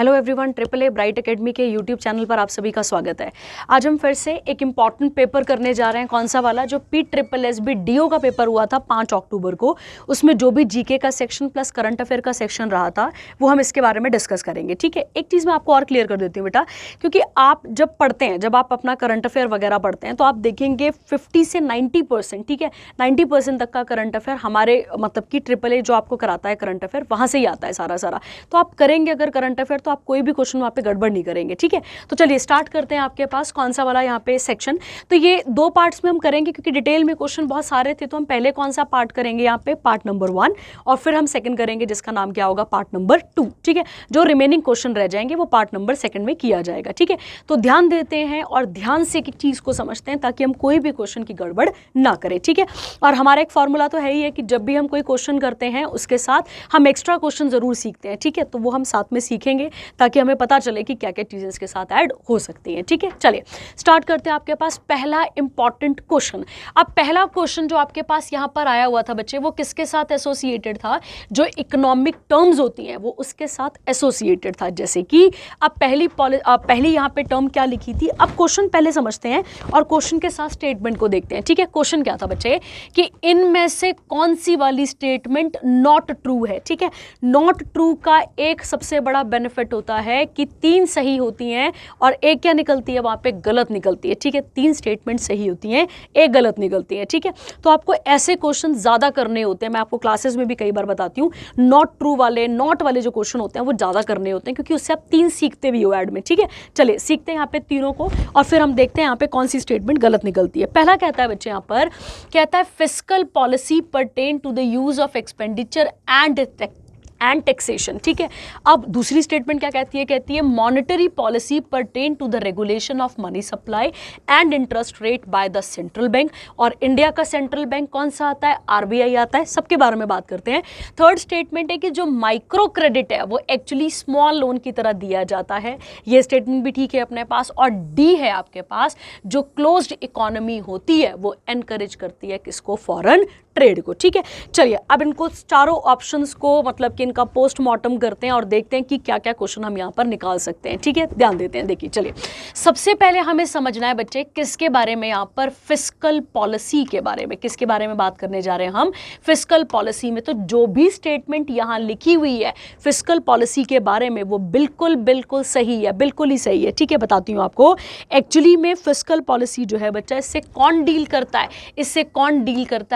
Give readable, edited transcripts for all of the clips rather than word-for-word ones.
Hello everyone, triple a bright academy के YouTube channel पर आप सभी का स्वागत है। आज हम फिर से एक इम्पॉर्टेंट पेपर करने जा रहे हैं। कौन सा वाला? जो PSSB DO का पेपर हुआ था 5 अक्टूबर को, उसमें जो भी जीके का सेक्शन प्लस करंट अफेयर का सेक्शन रहा था वो हम इसके बारे में डिस्कस करेंगे। ठीक है, एक चीज़ मैं आपको और क्लियर कर देती हूँ बेटा, क्योंकि आप जब पढ़ते हैं, जब आप अपना करंट अफेयर वगैरह पढ़ते हैं तो आप देखेंगे 50 से 90%, ठीक है, 90% तक का करंट अफेयर हमारे मतलब कि ट्रिपल ए जो आपको कराता है करंट अफेयर, वहाँ से ही आता है सारा। तो आप करेंगे अगर करंट अफेयर तो आप कोई भी क्वेश्चन वहाँ पे गड़बड़ नहीं करेंगे। ठीक है, तो चलिए स्टार्ट करते हैं। आपके पास कौन सा वाला यहाँ पे सेक्शन, तो ये 2 पार्ट्स में हम करेंगे क्योंकि डिटेल में क्वेश्चन बहुत सारे थे। तो हम पहले कौन सा पार्ट करेंगे यहाँ पे, पार्ट नंबर 1, और फिर हम सेकंड करेंगे जिसका नाम क्या होगा, पार्ट नंबर 2। ठीक है, जो रिमेनिंग क्वेश्चन रह जाएंगे वो पार्ट नंबर 2 में किया जाएगा। ठीक है, तो ध्यान देते हैं और ध्यान से एक चीज़ को समझते हैं ताकि हम कोई भी क्वेश्चन की गड़बड़ ना करें। ठीक है, और हमारा एक फॉर्मूला तो है ही है कि जब भी हम कोई क्वेश्चन करते हैं उसके साथ हम एक्स्ट्रा क्वेश्चन जरूर सीखते हैं। ठीक है, तो वो हम साथ में सीखेंगे ताकि हमें पता चले कि क्या क्या चीज़ें इसके साथ ऐड हो सकती हैं। ठीक है, चलिए स्टार्ट करते हैं। आपके पास पहला इंपॉर्टेंट क्वेश्चन, अब पहला क्वेश्चन जो आपके पास यहाँ पर आया हुआ था बच्चे, वो किसके साथ एसोसिएटेड था? जो इकोनॉमिक टर्म्स होती हैं वो उसके साथ एसोसिएटेड था। जैसे कि अब पहली यहाँ पे टर्म क्या लिखी थी, अब क्वेश्चन पहले समझते हैं और क्वेश्चन के साथ स्टेटमेंट को देखते हैं। ठीक है, क्वेश्चन क्या था बच्चे कि इनमें से कौन सी वाली स्टेटमेंट नॉट ट्रू है? ठीक है, नॉट ट्रू का एक सबसे बड़ा बेनिफिट होता है कि 3 सही होती हैं और एक क्या निकलती है, वहां पे गलत निकलती है। ठीक है, 3 स्टेटमेंट सही होती हैं, एक गलत निकलती है। ठीक है, तो आपको ऐसे क्वेश्चन ज्यादा करने होते हैं। मैं आपको क्लासेस में भी कई बार बताती हूँ, नॉट ट्रू वाले, नॉट वाले जो क्वेश्चन होते हैं वो ज्यादा करने होते हैं क्योंकि उससे आप 3 सीखते भी हो ऐड में। ठीक है, चलिए सीखते हैं यहाँ पे तीनों को और फिर हम देखते हैं यहाँ पे कौन सी स्टेटमेंट गलत निकलती है। पहला कहता है बच्चे, यहाँ पर कहता है fiscal policy pertain to the use of expenditure and taxation. ठीक है, अब दूसरी स्टेटमेंट क्या कहती है monetary policy pertain to the regulation of money supply and interest rate by the central bank. और इंडिया का सेंट्रल बैंक कौन सा आता है? RBI आता है। सबके बारे में बात करते हैं। थर्ड स्टेटमेंट है कि जो माइक्रो क्रेडिट है वो एक्चुअली स्मॉल लोन की तरह दिया जाता है। ये स्टेटमेंट भी ठीक है अपने पास। और डी है आपके पास, जो क्लोज्ड इकोनॉमी होती है वो एनकरेज करती है किसको? फॉरेन ट्रेड को। ठीक है, चलिए अब इनको चारों ऑप्शंस को मतलब कि इनका पोस्टमार्टम करते हैं और देखते हैं कि क्या क्या क्वेश्चन हम यहाँ पर निकाल सकते हैं। ठीक है, ध्यान देते हैं। देखिए चलिए, सबसे पहले हमें समझना है बच्चे किसके बारे में, यहाँ पर फिस्कल पॉलिसी के बारे में। किसके बारे में बात करने जा रहे हैं हम? फिस्कल पॉलिसी में। तो जो भी स्टेटमेंट यहाँ लिखी हुई है फिस्कल पॉलिसी के बारे में वो बिल्कुल सही है, बिल्कुल ही सही है। ठीक है, बताती हूँ आपको। एक्चुअली में फिस्कल पॉलिसी जो है बच्चा, इससे कौन डील करता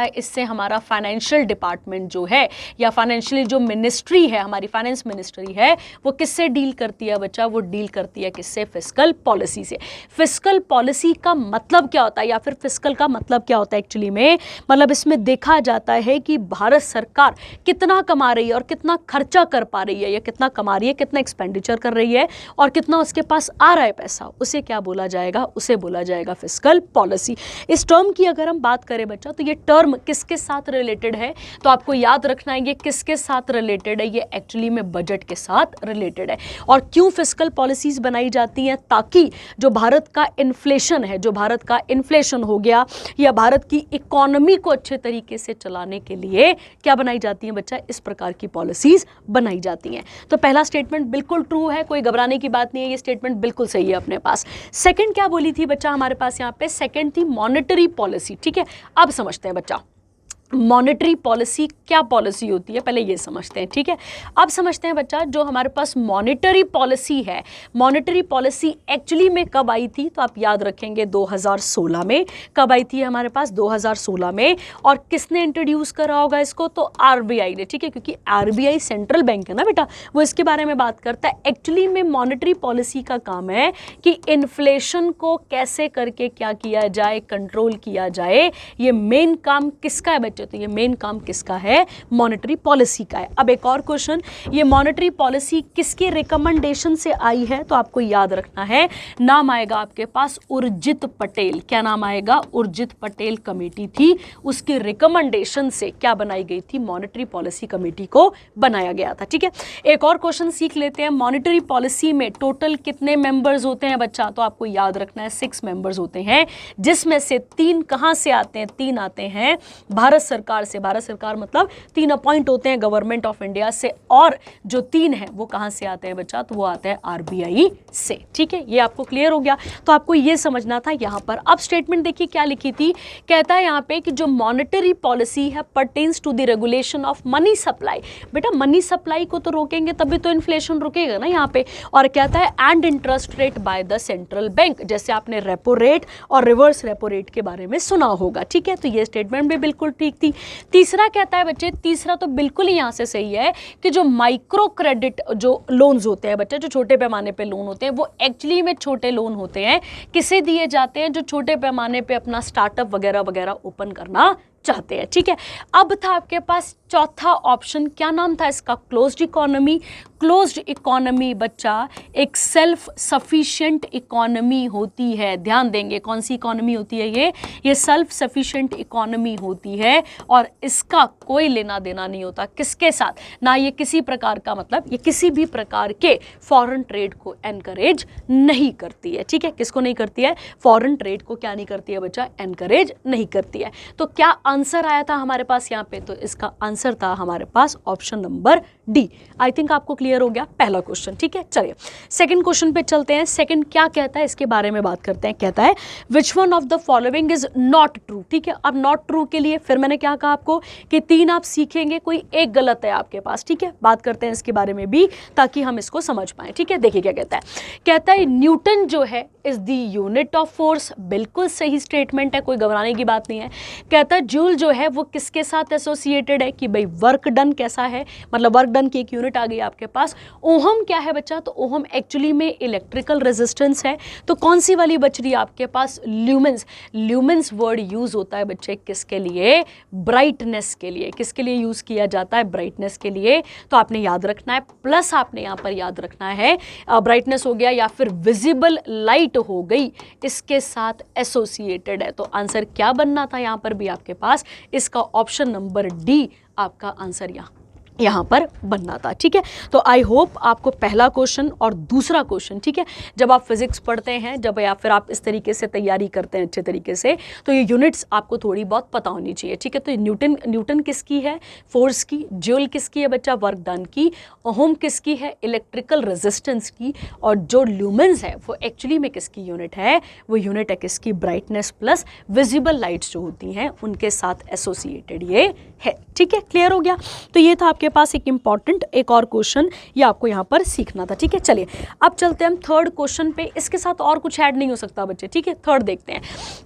है? इससे हमारा फाइनेंशियल डिपार्टमेंट जो है या फाइनेंशियल जो मिनिस्ट्री है, हमारी फाइनेंस मिनिस्ट्री है, वो किससे डील करती है बच्चा? वो डील करती है किससे? फिस्कल पॉलिसी से। फिस्कल पॉलिसी का मतलब क्या होता है या फिर फिस्कल का मतलब क्या होता है एक्चुअली में? मतलब इसमें देखा जाता है कि भारत सरकार कितना कमा रही है और कितना खर्चा कर पा रही है, या कितना कमा रही है, कितना एक्सपेंडिचर कर रही है और कितना उसके पास आ रहा है पैसा, उसे क्या बोला जाएगा? उसे बोला जाएगा फिस्कल पॉलिसी। इस टर्म की अगर हम बात करें बच्चा, तो ये टर्म किसके साथ रिलेटेड है? तो आपको याद रखना है ये किसके साथ रिलेटेड है? ये एक्चुअली में बजट के साथ रिलेटेड है। और क्यों फिस्कल पॉलिसीज बनाई जाती हैं? ताकि जो भारत का इन्फ्लेशन है, जो भारत का इन्फ्लेशन हो गया, या भारत की इकोनॉमी को अच्छे तरीके से चलाने के लिए क्या बनाई जाती है बच्चा? इस प्रकार की पॉलिसीज बनाई जाती हैं। तो पहला स्टेटमेंट बिल्कुल ट्रू है, कोई घबराने की बात नहीं है, ये स्टेटमेंट बिल्कुल सही है अपने पास। सेकंड क्या बोली थी बच्चा हमारे पास यहाँ पे? सेकंड थी मॉनेटरी पॉलिसी। ठीक है, अब समझते हैं बच्चा मॉनेटरी पॉलिसी क्या पॉलिसी होती है, पहले ये समझते हैं। ठीक है, अब समझते हैं बच्चा, जो हमारे पास मॉनेटरी पॉलिसी है, मॉनेटरी पॉलिसी एक्चुअली में कब आई थी? तो आप याद रखेंगे 2016 में। कब आई थी हमारे पास? 2016 में। और किसने इंट्रोड्यूस करा होगा इसको? तो RBI ने। ठीक है, क्योंकि RBI सेंट्रल बैंक है ना बेटा, वो इसके बारे में बात करता है। एक्चुअली में मॉनेटरी पॉलिसी का काम है कि इन्फ्लेशन को कैसे करके क्या किया जाए, कंट्रोल किया जाए। ये मेन काम किसका है बच्चे? तो ये मेन काम किसका है? मॉनेटरी पॉलिसी का है। अब एक और क्वेश्चन, ये मॉनेटरी पॉलिसी किसके रिकमेंडेशन से आई है? तो आपको याद रखना है, नाम आएगा आपके पास उर्जित पटेल। क्या नाम आएगा? उर्जित पटेल कमेटी थी, उसके रिकमेंडेशन से क्या बनाई गई थी? मॉनेटरी पॉलिसी कमेटी को बनाया गया था। ठीक है, एक और क्वेश्चन सीख लेते हैं। मॉनेटरी पॉलिसी में टोटल कितने मेंबर्स होते हैं बच्चा? तो आपको याद रखना है 6 मेंबर्स होते हैं, जिसमें से 3 कहां से आते हैं? 3 आते हैं भारत सरकार से, भारत सरकार मतलब 3 अपॉइंट होते हैं गवर्नमेंट ऑफ इंडिया से, और जो 3 है वो कहां से आते हैं बच्चा, तो वो आते हैं आरबीआई से। ठीक है, ये आपको क्लियर हो गया, तो आपको ये समझना था यहां पर। अब स्टेटमेंट देखिए क्या लिखी थी, कहता है यहां पे कि जो मॉनेटरी पॉलिसी है pertains to the regulation of money supply. बेटा मनी सप्लाई को तो रोकेंगे तभी तो इन्फ्लेशन रुकेगा ना यहाँ पे। और कहता है and interest rate by the central bank, जैसे आपने रेपो रेट और रिवर्स रेपो रेट के बारे में सुना होगा। ठीक है, तो ये स्टेटमेंट भी बिल्कुल ठीक थी। तीसरा कहता है बच्चे, तीसरा तो बिल्कुल ही यहाँ से सही है कि जो माइक्रो क्रेडिट जो लोन्स होते हैं बच्चे, जो छोटे पैमाने पे लोन होते हैं, वो एक्चुअली में छोटे लोन होते हैं, किसे दिए जाते हैं, जो छोटे पैमाने पे अपना स्टार्टअप वगैरह वगैरह ओपन करना चाहते हैं। ठीक है, अब था आपके पास चौथा ऑप्शन, क्या नाम था इसका, क्लोज्ड इकोनॉमी। क्लोज्ड इकोनॉमी बच्चा एक सेल्फ सफिशिएंट इकोनॉमी होती है, ध्यान देंगे कौन सी इकोनॉमी होती है ये सेल्फ सफिशिएंट इकोनॉमी होती है, और इसका कोई लेना देना नहीं होता किसके साथ, ना ये किसी प्रकार का, मतलब ये किसी भी प्रकार के फॉरेन ट्रेड को एनकरेज नहीं करती है। ठीक है, किसको नहीं करती है, फॉरेन ट्रेड को क्या नहीं करती है बच्चा, एनकरेज नहीं करती है। तो क्या आंसर आया था हमारे पास यहाँ पे, तो इसका आंसर था हमारे पास option number D. I think आपको क्लियर हो गया पहला क्वेश्चन। ठीक है, चलिए सेकंड क्वेश्चन पे चलते हैं। सेकंड क्या कहता है इसके बारे में बात करते हैं। कहता है विच one of the following is not true. ठीक है, अब नॉट ट्रू के लिए फिर मैंने क्या कहा आपको कि 3 आप सीखेंगे, कोई एक गलत है आपके पास। ठीक है, बात करते हैं इसके बारे में भी ताकि हम इसको समझ पाए। ठीक है, देखिए क्या कहता है, कहता है न्यूटन जो है is the unit of force. बिल्कुल सही स्टेटमेंट है, कोई घबराने की बात नहीं है। कहता है जूल जो है वो किसके साथ एसोसिएटेड है, कि भाई वर्क डन कैसा है, मतलब वर्क डन की एक यूनिट आ गई आपके पास। ओहम क्या है बच्चा, तो ओहम एक्चुअली में इलेक्ट्रिकल रेजिस्टेंस है। तो कौन सी वाली बच रही है आपके पास, ल्यूमेंस। ल्यूमेंस वर्ड यूज होता है बच्चे किसके लिए, ब्राइटनेस के लिए। किसके लिए यूज किया जाता है, ब्राइटनेस के लिए। तो आपने याद रखना है, प्लस आपने यहाँ पर याद रखना है ब्राइटनेस हो गया या फिर विजिबल लाइट हो गई, इसके साथ एसोसिएटेड है। तो आंसर क्या बनना था यहाँ पर भी आपके पास, इसका ऑप्शन नंबर डी आपका आंसर यहाँ पर बनना था। ठीक है, तो आई होप आपको पहला क्वेश्चन और दूसरा क्वेश्चन, ठीक है, जब आप फिजिक्स पढ़ते हैं, जब या फिर आप इस तरीके से तैयारी करते हैं अच्छे तरीके से, तो ये यूनिट्स आपको थोड़ी बहुत पता होनी चाहिए। ठीक है, तो न्यूटन किसकी है, फोर्स की। जूल किसकी है बच्चा, वर्क डन की। ओहम किसकी है, इलेक्ट्रिकल रेजिस्टेंस की। और जो ल्यूमेंस है वो एक्चुअली में किसकी यूनिट है, वो यूनिट है किसकी, ब्राइटनेस प्लस विजिबल लाइट्स जो होती हैं उनके साथ एसोसिएटेड ये है। ठीक है, क्लियर हो गया। तो ये था आपके पास एक इंपॉर्टेंट एक और क्वेश्चन, ये आपको यहाँ पर सीखना था। ठीक है, चलिए अब चलते हैं हम थर्ड क्वेश्चन पे। इसके साथ और कुछ ऐड नहीं हो सकता बच्चे। ठीक है, थर्ड देखते हैं।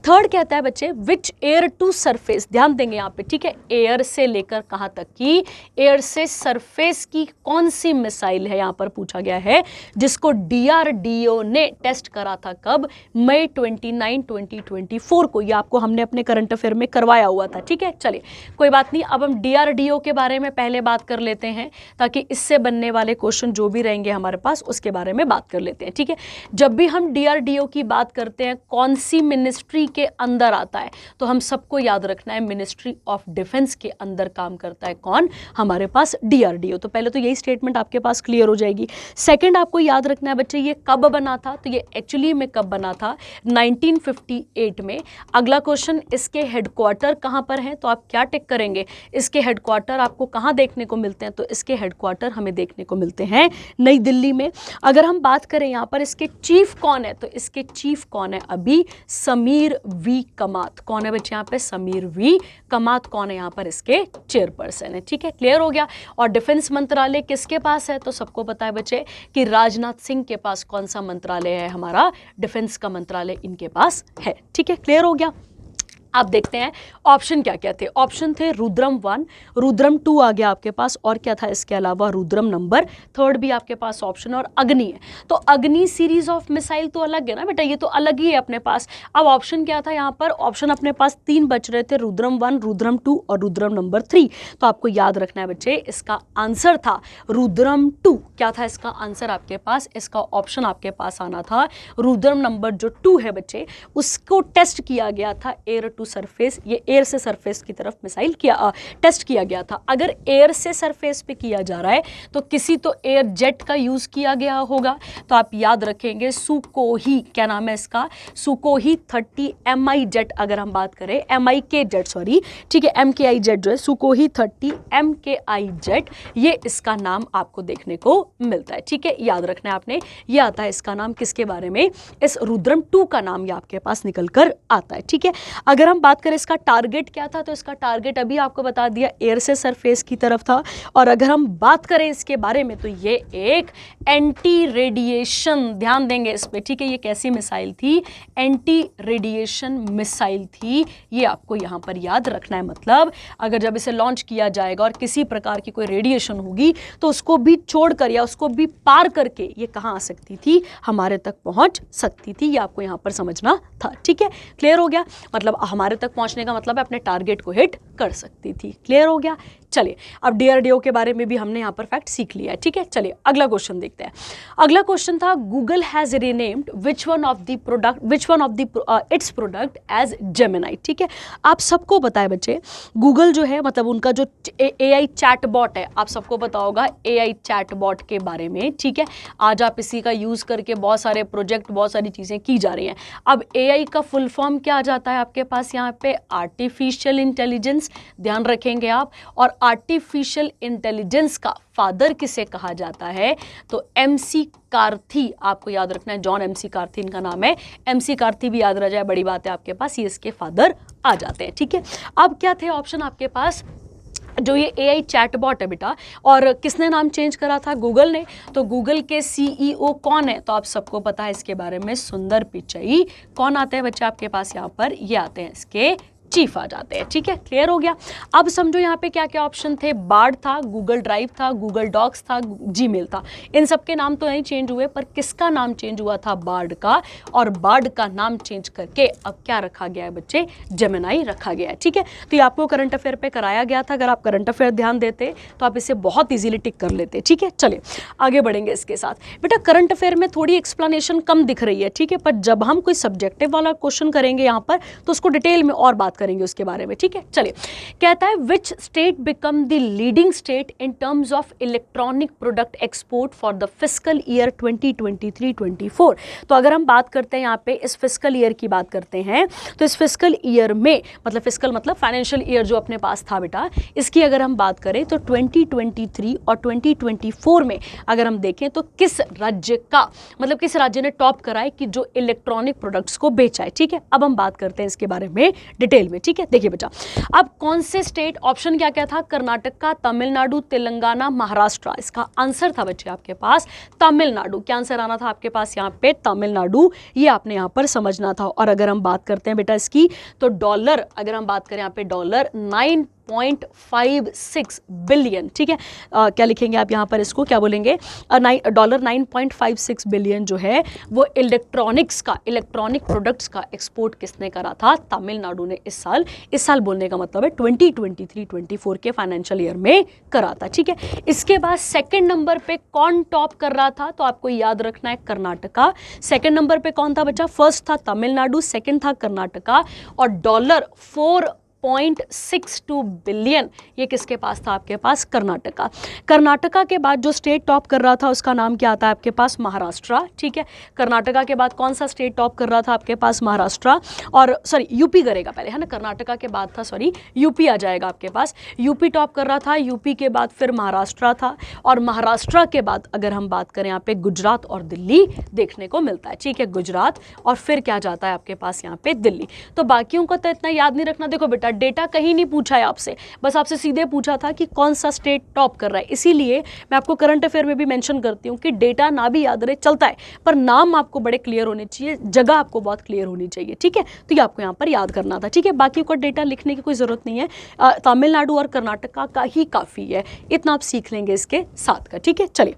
थर्ड कहता है बच्चे विच एयर टू सरफेस, ध्यान देंगे यहाँ पे। ठीक है, एयर से लेकर कहाँ तक की, एयर से सरफेस की कौन सी मिसाइल है यहाँ पर पूछा गया है, जिसको DRDO ने टेस्ट करा था कब, मई 29, 2024 को। ये आपको हमने अपने करंट अफेयर में करवाया हुआ था। ठीक है, चलिए कोई बात नहीं, अब हम DRDO के बारे में पहले बात कर लेते हैं ताकि इससे बनने वाले क्वेश्चन जो भी रहेंगे हमारे पास उसके बारे में बात कर लेते हैं। ठीक है, जब भी हम DRDO की बात करते हैं कौन सी मिनिस्ट्री के अंदर आता है, तो हम सबको याद रखना है मिनिस्ट्री ऑफ डिफेंस के अंदर काम करता है कौन, हमारे पास DRDO। तो पहले तो यही स्टेटमेंट आपके पास क्लियर हो जाएगी। सेकंड आपको याद रखना है बच्चे ये कब बना था, तो ये एक्चुअली में कब बना था, 1958 में। अगला क्वेश्चन, इसके हेडक्वार्टर कहां पर है, तो आप क्या टिक करेंगे, इसके हेडक्वार्टर आपको कहां देखने को मिलते हैं, तो इसके हेडक्वार्टर हमें देखने को मिलते हैं नई दिल्ली में। अगर हम बात करें यहाँ पर इसके चीफ कौन है, तो इसके चीफ कौन है अभी, समीर वी कमात। कौन है बच्चे यहाँ पे, समीर वी कमात कौन है यहाँ पर, इसके चेयरपर्सन है। ठीक है, क्लियर हो गया। और डिफेंस मंत्रालय किसके पास है, तो सबको पता है बच्चे कि राजनाथ सिंह के पास कौन सा मंत्रालय है, हमारा डिफेंस का मंत्रालय इनके पास है। ठीक है, क्लियर हो गया। आप देखते हैं ऑप्शन क्या क्या थे। ऑप्शन थे रुद्रम 1, रुद्रम 2 आ गया आपके पास, और क्या था इसके अलावा, रुद्रम नंबर 3 भी आपके पास ऑप्शन, और अग्नि है। तो अग्नि सीरीज ऑफ मिसाइल तो अलग है ना बेटा, ये तो अलग ही है अपने पास। अब ऑप्शन क्या था यहाँ पर, ऑप्शन अपने पास 3 बच रहे थे, रुद्रम 1, रुद्रम 2 और रुद्रम नंबर 3। तो आपको याद रखना है बच्चे इसका आंसर था रुद्रम 2। क्या था इसका आंसर आपके पास, इसका ऑप्शन आपके पास आना था रुद्रम नंबर जो 2 है बच्चे, उसको टेस्ट किया गया था एयर टू सरफेस, ये एयर से सरफेस की तरफ मिसाइल टेस्ट किया गया था। अगर एयर से सरफेस पे किया जा रहा है तो किसी तो एयर जेट का यूज किया गया होगा, तो आप याद रखेंगे सुकोही, क्या नाम है इसका, सुकोही 30 MI जेट, अगर हम बात करें MIK जेट, सॉरी ठीक है, MKI जेट जो है सुकोही 30 MKI जेट, ये इसका नाम आपको देखने को मिलता है। ठीक है, याद रखना है आपने, ये आता है इसका नाम किसके बारे में, इस रुद्रम 2 का नाम ये आपके पास निकल कर आता है। ठीक है, अगर हम बात करें इसका टारगेट क्या था, तो इसका टारगेट अभी आपको बता दिया, एयर से सरफेस की तरफ था। और अगर हम बात करें इसके बारे में तो ये एक एंटी रेडिएशन, ध्यान देंगे इस पे, ठीक है, ये कैसी मिसाइल थी, एंटी रेडिएशन मिसाइल थी, ये आपको यहां पर याद रखना है। मतलब अगर जब इसे लॉन्च किया जाएगा और किसी प्रकार की कोई रेडिएशन होगी तो उसको भी छोड़कर या उसको भी पार करके ये कहां आ सकती थी, हमारे तक पहुंच सकती थी, ये आपको यहां पर समझना था। ठीक है, क्लियर हो गया, मतलब हमारे तक पहुंचने का मतलब है अपने टारगेट को हिट कर सकती थी। क्लियर हो गया, चलिए अब DRDO के बारे में भी हमने यहाँ पर फैक्ट सीख लिया है। ठीक है, चलिए अगला क्वेश्चन देखते हैं। अगला क्वेश्चन था, Google has renamed which one of the its product as Gemini. ठीक है, आप सबको पता है बच्चे, गूगल जो है मतलब उनका जो AI चैटबॉट है, आप सबको पता होगा AI चैटबॉट के बारे में। ठीक है, आज आप इसी का यूज करके बहुत सारे प्रोजेक्ट, बहुत सारी चीजें की जा रही हैं। अब AI का फुल फॉर्म क्या आ जाता है आपके पास यहाँ पे, आर्टिफिशियल इंटेलिजेंस, ध्यान रखेंगे आप। और आर्टिफिशियल इंटेलिजेंस का फादर किसे कहा जाता है, तो MC कार्थी, आपको याद रखना है, जॉन MC कार्थी इनका नाम है। MC कार्थी भी याद रह जाए, बड़ी बात है आपके पास, ये इसके फादर आ जाते हैं। ठीक है, अब क्या थे ऑप्शन आपके पास, जो ये AI चैटबॉट है बेटा, और किसने नाम चेंज करा था, गूगल ने। तो गूगल के CEO कौन है, तो आप सबको पता है इसके बारे में, सुंदर पिचाई। कौन आते हैं बच्चे आपके पास यहाँ पर, ये आते हैं इसके चीफ आ जाते हैं। ठीक है, क्लियर हो गया। अब समझो यहाँ पे क्या क्या ऑप्शन थे, बार्ड था, गूगल ड्राइव था, गूगल डॉक्स था, जीमेल था। इन सब के नाम तो नहीं चेंज हुए, पर किसका नाम चेंज हुआ था, बार्ड का। और बार्ड का नाम चेंज करके अब क्या रखा गया है बच्चे, जेमिनाई रखा गया है। ठीक है, तो ये आपको करंट अफेयर पे कराया गया था, अगर आप करंट अफेयर ध्यान देते तो आप इसे बहुत ईजिली टिक कर लेते। ठीक है, चलिए आगे बढ़ेंगे इसके साथ। बेटा करंट अफेयर में थोड़ी एक्सप्लेनेशन कम दिख रही है, ठीक है, पर जब हम कोई सब्जेक्टिव वाला क्वेश्चन करेंगे यहाँ पर तो उसको डिटेल में और बात करेंगे उसके बारे में। ठीक है, चलिए, कहता है which state become the leading state in terms of electronic product export for the fiscal year 2023-24। तो अगर हम बात करते हैं यहाँ पे इस फिस्कल ईयर की बात करते हैं, तो इस फिस्कल ईयर में, मतलब फिस्कल मतलब फाइनेंशियल ईयर जो अपने पास था बेटा, इसकी अगर हम बात करें तो 2023 और 2024 में अगर हम देखें तो किस राज्य का, मतलब किस राज्य ने टॉप करा है कि जो इलेक्ट्रॉनिक प्रोडक्ट्स को बेचा है। ठीक है, अब हम बात करते हैं इसके बारे में डिटेल में। ठीक है, देखिए बेटा, अब कौन से स्टेट, ऑप्शन क्या क्या था, कर्नाटका, तमिलनाडु, तेलंगाना, महाराष्ट्र। इसका आंसर था बच्चे आपके पास तमिलनाडु। क्या आंसर आना था आपके पास यहाँ पे, तमिलनाडु, ये आपने यहाँ पर समझना था। और अगर हम बात करते हैं बेटा इसकी, तो डॉलर, अगर हम बात करें यहाँ पे डॉलर 9.56 बिलियन। ठीक है, क्या लिखेंगे आप यहाँ पर, इसको क्या बोलेंगे, डॉलर 9.56 बिलियन जो है वो इलेक्ट्रॉनिक्स का, इलेक्ट्रॉनिक प्रोडक्ट्स का एक्सपोर्ट किसने करा था, तमिलनाडु ने इस साल बोलने का मतलब है 2023-24 के फाइनेंशियल ईयर में करा था। ठीक है, इसके बाद सेकंड नंबर पे कौन टॉप कर रहा था, तो आपको याद रखना है कर्नाटका। सेकंड नंबर पे कौन था बच्चा, फर्स्ट था तमिलनाडु, सेकंड था कर्नाटका, और डॉलर 4.62 बिलियन ये किसके पास था, आपके पास कर्नाटका। कर्नाटका के बाद जो स्टेट टॉप कर रहा था उसका नाम क्या आता है आपके पास, महाराष्ट्र। ठीक है, कर्नाटका के बाद कौन सा स्टेट टॉप कर रहा था आपके पास, महाराष्ट्र, और सॉरी यूपी करेगा पहले, है ना, कर्नाटका के बाद था, सॉरी यूपी आ जाएगा आपके पास, यूपी टॉप कर रहा था, यूपी के बाद फिर महाराष्ट्र था, और महाराष्ट्र के बाद अगर हम बात करें यहाँ पे गुजरात और दिल्ली देखने को मिलता है। ठीक है, गुजरात और फिर क्या जाता है आपके पास यहाँ पे दिल्ली। तो बाकियों को तो इतना याद नहीं रखना, देखो बेटा डेटा कहीं नहीं पूछा है आपसे, बस आपसे सीधे पूछा था कि कौन सा स्टेट टॉप कर रहा है। इसीलिए मैं आपको करंट अफेयर में भी मेंशन करती हूँ कि डेटा ना भी याद रहे चलता है, पर नाम आपको बड़े क्लियर होने चाहिए, जगह आपको बहुत क्लियर होनी चाहिए। ठीक है, तो ये आपको यहाँ पर याद करना था। ठीक है, बाकी को डेटा लिखने की कोई जरूरत नहीं है, तमिलनाडु और कर्नाटका का ही काफी है, इतना आप सीख लेंगे इसके साथ का। ठीक है, चलिए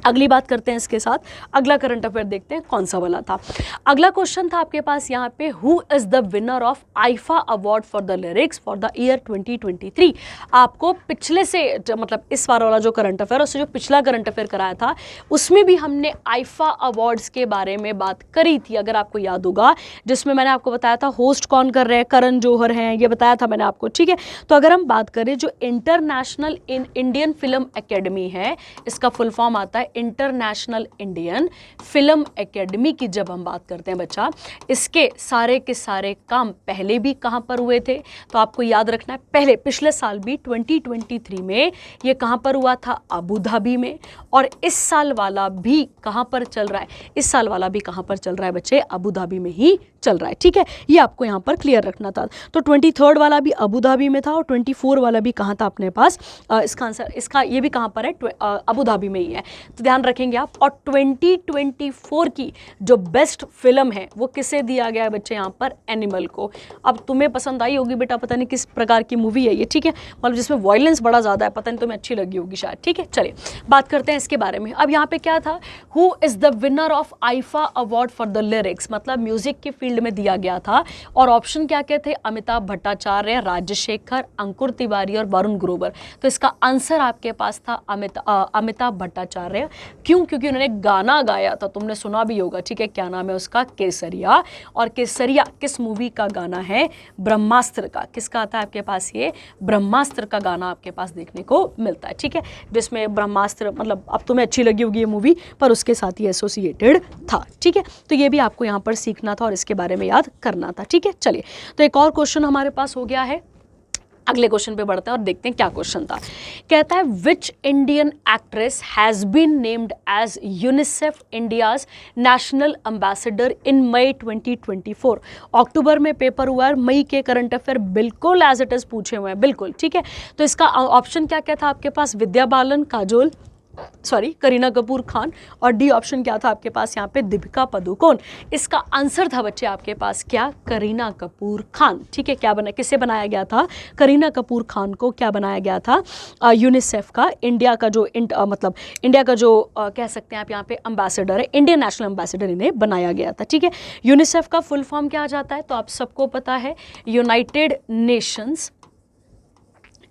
अगली बात करते हैं इसके साथ, अगला करंट अफेयर देखते हैं कौन सा वाला था। अगला क्वेश्चन था आपके पास यहाँ पे, who is the winner of IIFA award for the lyrics for the year 2023। आपको पिछले से मतलब इस बार वाला जो करंट अफेयर, उससे जो पिछला करंट अफेयर कराया था उसमें भी हमने आईफा अवार्ड्स के बारे में बात करी थी, अगर आपको याद होगा, जिसमें मैंने आपको बताया था होस्ट कौन कर रहे हैं, करण जौहर हैं, ये बताया था मैंने आपको, ठीक है। तो अगर हम बात करें जो इंटरनेशनल इंडियन फिल्म एकेडमी है, इसका फुल फॉर्म आता है इंटरनेशनल इंडियन फिल्म एकेडमी की, जब हम बात करते हैं बच्चा, इसके सारे के सारे काम पहले भी कहां पर हुए थे, तो आपको याद रखना है, पहले पिछले साल भी 2023 में ये कहां पर हुआ था, अबू धाबी में, और इस साल वाला भी कहां पर चल रहा है, इस साल वाला भी कहां पर चल रहा है बच्चे, अबू धाबी में ही चल रहा है, ठीक है। ये आपको यहां पर क्लियर रखना था। तो 23rd वाला भी अबू धाबी में था और 24 वाला भी कहां था अपने पास, इसका आंसर, इसका ये भी कहां पर है, अबू धाबी में ही है, तो ध्यान रखेंगे आप। और 2024 की जो बेस्ट फिल्म है वो किसे दिया गया है बच्चे, यहाँ पर एनिमल को। अब तुम्हें पसंद आई होगी बेटा, पता नहीं किस प्रकार की मूवी है ये, ठीक है, मतलब जिसमें वायलेंस बड़ा ज़्यादा है, पता नहीं तुम्हें अच्छी लगी होगी शायद, ठीक है। चलिए बात करते हैं इसके बारे में। अब यहाँ पे क्या था, who is the winner of IIFA award for the lyrics, मतलब म्यूजिक की फील्ड में दिया गया था, और ऑप्शन क्या क्या थे, अमिताभ भट्टाचार्य, राजशेखर, अंकुर तिवारी और वरुण ग्रोवर। तो इसका आंसर आपके पास था अमिताभ भट्टाचार्य। क्यों? क्योंकि उन्होंने गाना गाया था, तुमने सुना भी होगा, ठीक है, क्या नाम है उसका, केसरिया। और केसरिया किस मूवी का गाना है, ब्रह्मास्त्र का। किसका आता है आपके पास, ये ब्रह्मास्त्र का गाना आपके पास देखने को मिलता है, ठीक है, जिसमें ब्रह्मास्त्र, मतलब अब तुम्हें अच्छी लगी होगी ये मूवी, पर उसके साथ ही एसोसिएटेड था, ठीक है। तो ये भी आपको यहाँ पर सीखना था और इसके बारे में याद करना था, ठीक है। चलिए, तो एक और क्वेश्चन हमारे पास हो गया है, अगले क्वेश्चन पे बढ़ते हैं और देखते हैं क्या क्वेश्चन था। कहता है, which Indian actress has been named as UNICEF India's national ambassador in May 2024। अक्टूबर में पेपर हुआ है, मई के करंट अफेयर बिल्कुल एज इट इज पूछे हुए हैं, बिल्कुल, ठीक है। तो इसका ऑप्शन क्या क्या था आपके पास, विद्या बालन, काजोल, करीना कपूर खान, और डी ऑप्शन क्या था आपके पास यहाँ पे, दीपिका पादुकोण। इसका आंसर था बच्चे आपके पास क्या, करीना कपूर खान, ठीक है। क्या बना, किसे बनाया गया था, करीना कपूर खान को क्या बनाया गया था, यूनिसेफ का, इंडिया का जो मतलब इंडिया का जो कह सकते हैं आप यहाँ पे एम्बेसडर है, इंडियन नेशनल एम्बेसडर इन्हें बनाया गया था, ठीक है। यूनिसेफ का फुल फॉर्म क्या आ जाता है, तो आप सबको पता है, यूनाइटेड नेशंस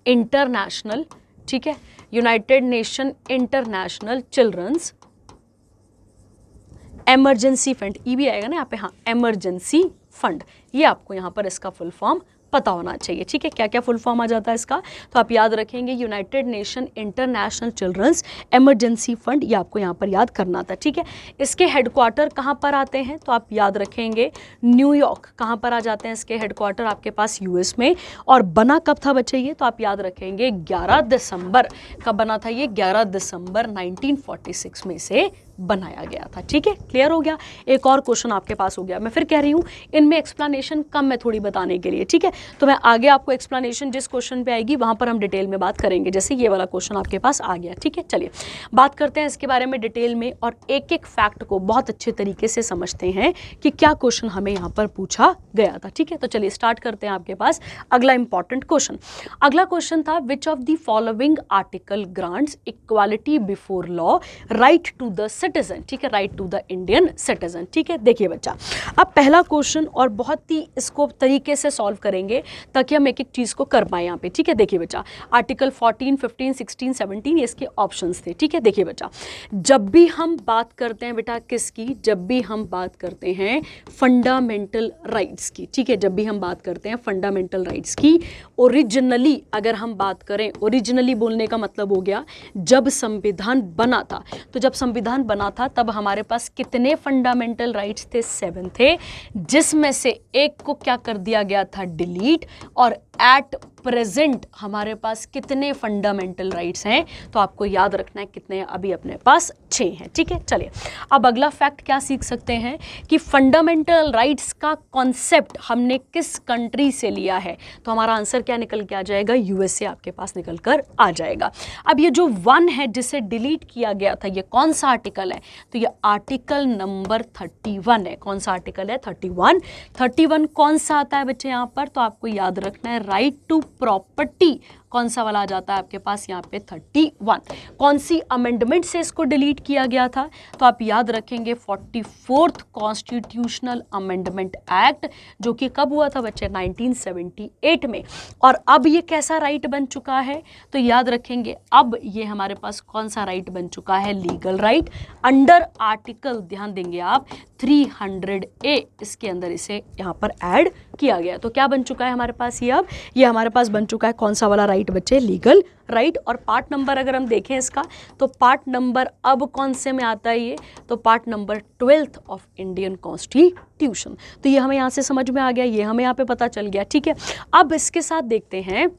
इंटरनेशनल, ठीक है, United Nation International Children's Emergency Fund, E भी आएगा ना यहाँ पे, हाँ, इमरजेंसी फंड, ये आपको यहाँ पर इसका फुल फॉर्म पता होना चाहिए, ठीक है। क्या क्या फुल फॉर्म आ जाता है इसका, तो आप याद रखेंगे, United Nation International Children's Emergency Fund, ये आपको यहाँ पर याद करना था, ठीक है। इसके हेडक्वार्टर कहाँ पर आते हैं, तो आप याद रखेंगे न्यूयॉर्क। कहाँ पर आ जाते हैं इसके हेडक्वार्टर आपके पास, यूएस में। और बना कब था बच्चे ये, तो आप याद रखेंगे 11 दिसंबर, कब बना था ये, 11 दिसंबर 1946 में से बनाया गया था, ठीक है। क्लियर हो गया। एक और क्वेश्चन आपके पास हो गया, मैं फिर कह रही हूँ इनमें एक्सप्लेनेशन कम है थोड़ी बताने के लिए, ठीक है। तो मैं आगे आपको एक्सप्लेनेशन जिस क्वेश्चन पे आएगी वहां पर हम डिटेल में बात करेंगे, जैसे ये वाला क्वेश्चन आपके पास आ गया, ठीक है। चलिए बात करते हैं इसके बारे में डिटेल में और एक एक फैक्ट को बहुत अच्छे तरीके से समझते हैं कि क्या क्वेश्चन हमें यहाँ पर पूछा गया था, ठीक है। तो चलिए स्टार्ट करते हैं आपके पास अगला इंपॉर्टेंट क्वेश्चन। अगला क्वेश्चन था, which of the following article grants equality before law right to the citizen, ठीक है, right to the Indian citizen, ठीक है। देखिए बच्चा, अब पहला क्वेश्चन और बहुत ही इसको तरीके से सॉल्व करेंगे ताकि हम एक एक चीज को कर पाए यहाँ पे, ठीक है। देखिए बच्चा, आर्टिकल 14, 15, 16, 17 ये इसके ऑप्शंस थे, ठीक है। देखिए बच्चा, जब भी हम बात करते हैं बेटा किसकी, जब भी हम बात करते हैं फंडामेंटल राइट्स की, ठीक है, जब भी हम बात करते हैं फंडामेंटल राइट्स की, ओरिजिनली अगर हम बात करें, ओरिजिनली बोलने का मतलब हो गया जब संविधान बना था, तो जब संविधान बना था तब हमारे पास कितने फंडामेंटल राइट्स थे, 7 थे, जिसमें से एक को क्या कर दिया गया था, डिलीट। और एट प्रेजेंट हमारे पास कितने फंडामेंटल राइट्स हैं, तो आपको याद रखना है कितने, अभी अपने पास 6 हैं, ठीक है। चलिए अब अगला फैक्ट क्या सीख सकते हैं कि फंडामेंटल राइट्स का कॉन्सेप्ट हमने किस कंट्री से लिया है, तो हमारा आंसर क्या निकल के आ जाएगा, यूएसए आपके पास निकल कर आ जाएगा। अब ये जो 1 है जिसे डिलीट किया गया था, ये कौन सा आर्टिकल है, तो ये आर्टिकल नंबर 31 है। कौन सा आर्टिकल है, 31 कौन सा आता है बच्चे यहाँ पर, तो आपको याद रखना है राइट टू प्रॉपर्टी कौन सा वाला आ जाता है आपके पास यहाँ पे 31। कौन सी अमेंडमेंट से इसको डिलीट किया गया था, तो आप याद रखेंगे 44th कॉन्स्टिट्यूशनल अमेंडमेंट एक्ट, जो कि कब हुआ था बच्चे 1978 में। और अब ये कैसा राइट बन चुका है, तो याद रखेंगे अब ये हमारे पास कौन सा राइट बन चुका है, लीगल राइट अंडर आर्टिकल, ध्यान देंगे आप 300A, इसके अंदर इसे यहाँ पर ऐड किया गया। तो क्या बन चुका है हमारे पास, ये अब ये हमारे पास बन चुका है कौन सा वाला राइट बच्चे, लीगल राइट। और पार्ट नंबर अगर हम देखें इसका, तो पार्ट नंबर अब कौन से में आता है ये, तो part number 12th of Indian constitution. तो ये हमें यहाँ से समझ में आ गया, ये हमें यहाँ पे पता चल गया, ठीक है। अब इसके साथ देखते हैं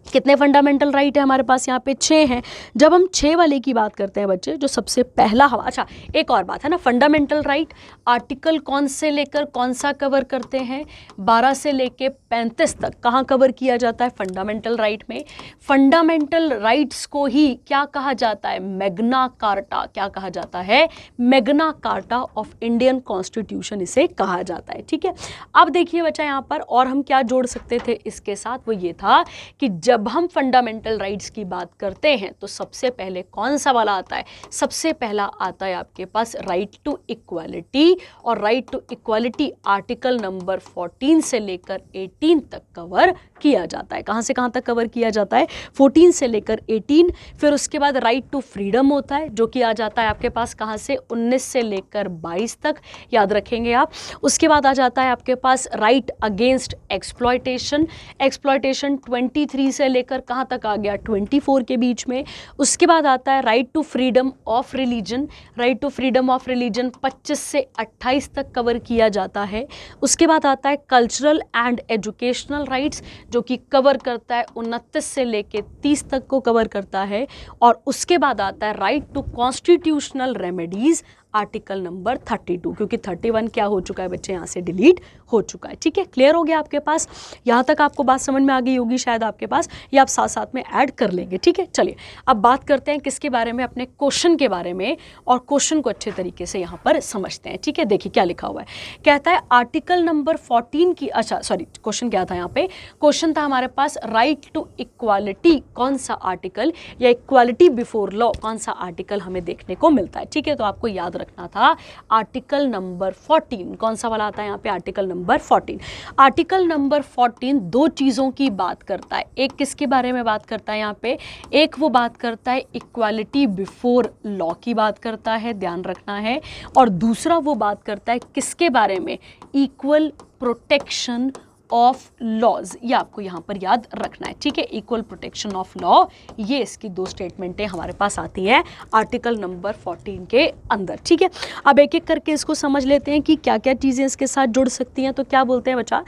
कितने फंडामेंटल राइट है हमारे पास, यहाँ पे 6 हैं। जब हम 6 वाले की बात करते हैं बच्चे, जो सबसे पहला हवा, अच्छा एक और बात है ना, फंडामेंटल राइट आर्टिकल कौन से लेकर कौन सा कवर करते हैं, 12 से लेके 35 तक कहाँ कवर किया जाता है फंडामेंटल राइट में। फंडामेंटल राइट्स को ही क्या कहा जाता है, मैग्ना कार्टा, क्या कहा जाता है, Magna carta of Indian constitution इसे कहा जाता है, ठीक है। अब देखिए बच्चा यहाँ पर और हम क्या जोड़ सकते थे इसके साथ, वो ये था कि जब हम फंडामेंटल राइट्स की बात करते हैं तो सबसे पहले कौन सा वाला आता है, सबसे पहला आता है आपके पास राइट टू इक्वालिटी। और right to equality article number 14 से लेकर 18 तक कवर किया जाता है। कहाँ से कहाँ तक कवर किया जाता है, 14 से लेकर 18। फिर उसके बाद राइट टू फ्रीडम होता है, जो कि आ जाता है आपके पास कहाँ से, 19 से लेकर 22 तक, याद रखेंगे आप। उसके बाद आ जाता है आपके पास राइट अगेंस्ट एक्सप्लॉयटेशन, एक्सप्लॉयटेशन 23 से लेकर कहाँ तक आ गया, 24 के बीच में। उसके बाद आता है right to freedom of religion, right to freedom of religion 25 से 28 तक कवर किया जाता है। उसके बाद आता है कल्चरल एंड एजुकेशनल राइट्स, जो कि कवर करता है 29 से लेके 30 तक को कवर करता है। और उसके बाद आता है right to constitutional remedies article number 32, क्योंकि 31 क्या हो चुका है बच्चे, यहाँ से डिलीट हो चुका है, ठीक है। क्लियर हो गया आपके पास, यहाँ तक आपको बात समझ में आ गई होगी शायद आपके पास, ये आप साथ साथ में ऐड कर लेंगे, ठीक है। चलिए अब बात करते हैं किसके बारे में, अपने क्वेश्चन के बारे में, और क्वेश्चन को अच्छे तरीके से यहाँ पर समझते हैं, ठीक है। देखिए क्या लिखा हुआ है, कहता है आर्टिकल नंबर 14 की, अच्छा सॉरी क्वेश्चन क्या था यहाँ पे, क्वेश्चन था हमारे पास राइट टू इक्वालिटी कौन सा आर्टिकल, या इक्वालिटी बिफोर लॉ कौन सा आर्टिकल हमें देखने को मिलता है, ठीक है। तो आपको याद रखना था आर्टिकल नंबर 14, कौन सा वाला आता है यहाँ पे, आर्टिकल नंबर 14। आर्टिकल नंबर 14 दो चीज़ों की बात करता है, एक किसके बारे में बात करता है यहाँ पे, एक वो बात करता है इक्वालिटी बिफोर लॉ की बात करता है, ध्यान रखना है। और दूसरा वो बात करता है किसके बारे में, इक्वल प्रोटेक्शन ऑफ लॉज, ये आपको यहाँ पर याद रखना है, ठीक है। इक्वल प्रोटेक्शन ऑफ लॉ, ये इसकी दो स्टेटमेंटें हमारे पास आती है आर्टिकल नंबर 14 के अंदर, ठीक है। अब एक एक करके इसको समझ लेते हैं कि क्या क्या चीज़ें इसके साथ जुड़ सकती हैं। तो क्या बोलते हैं बच्चा,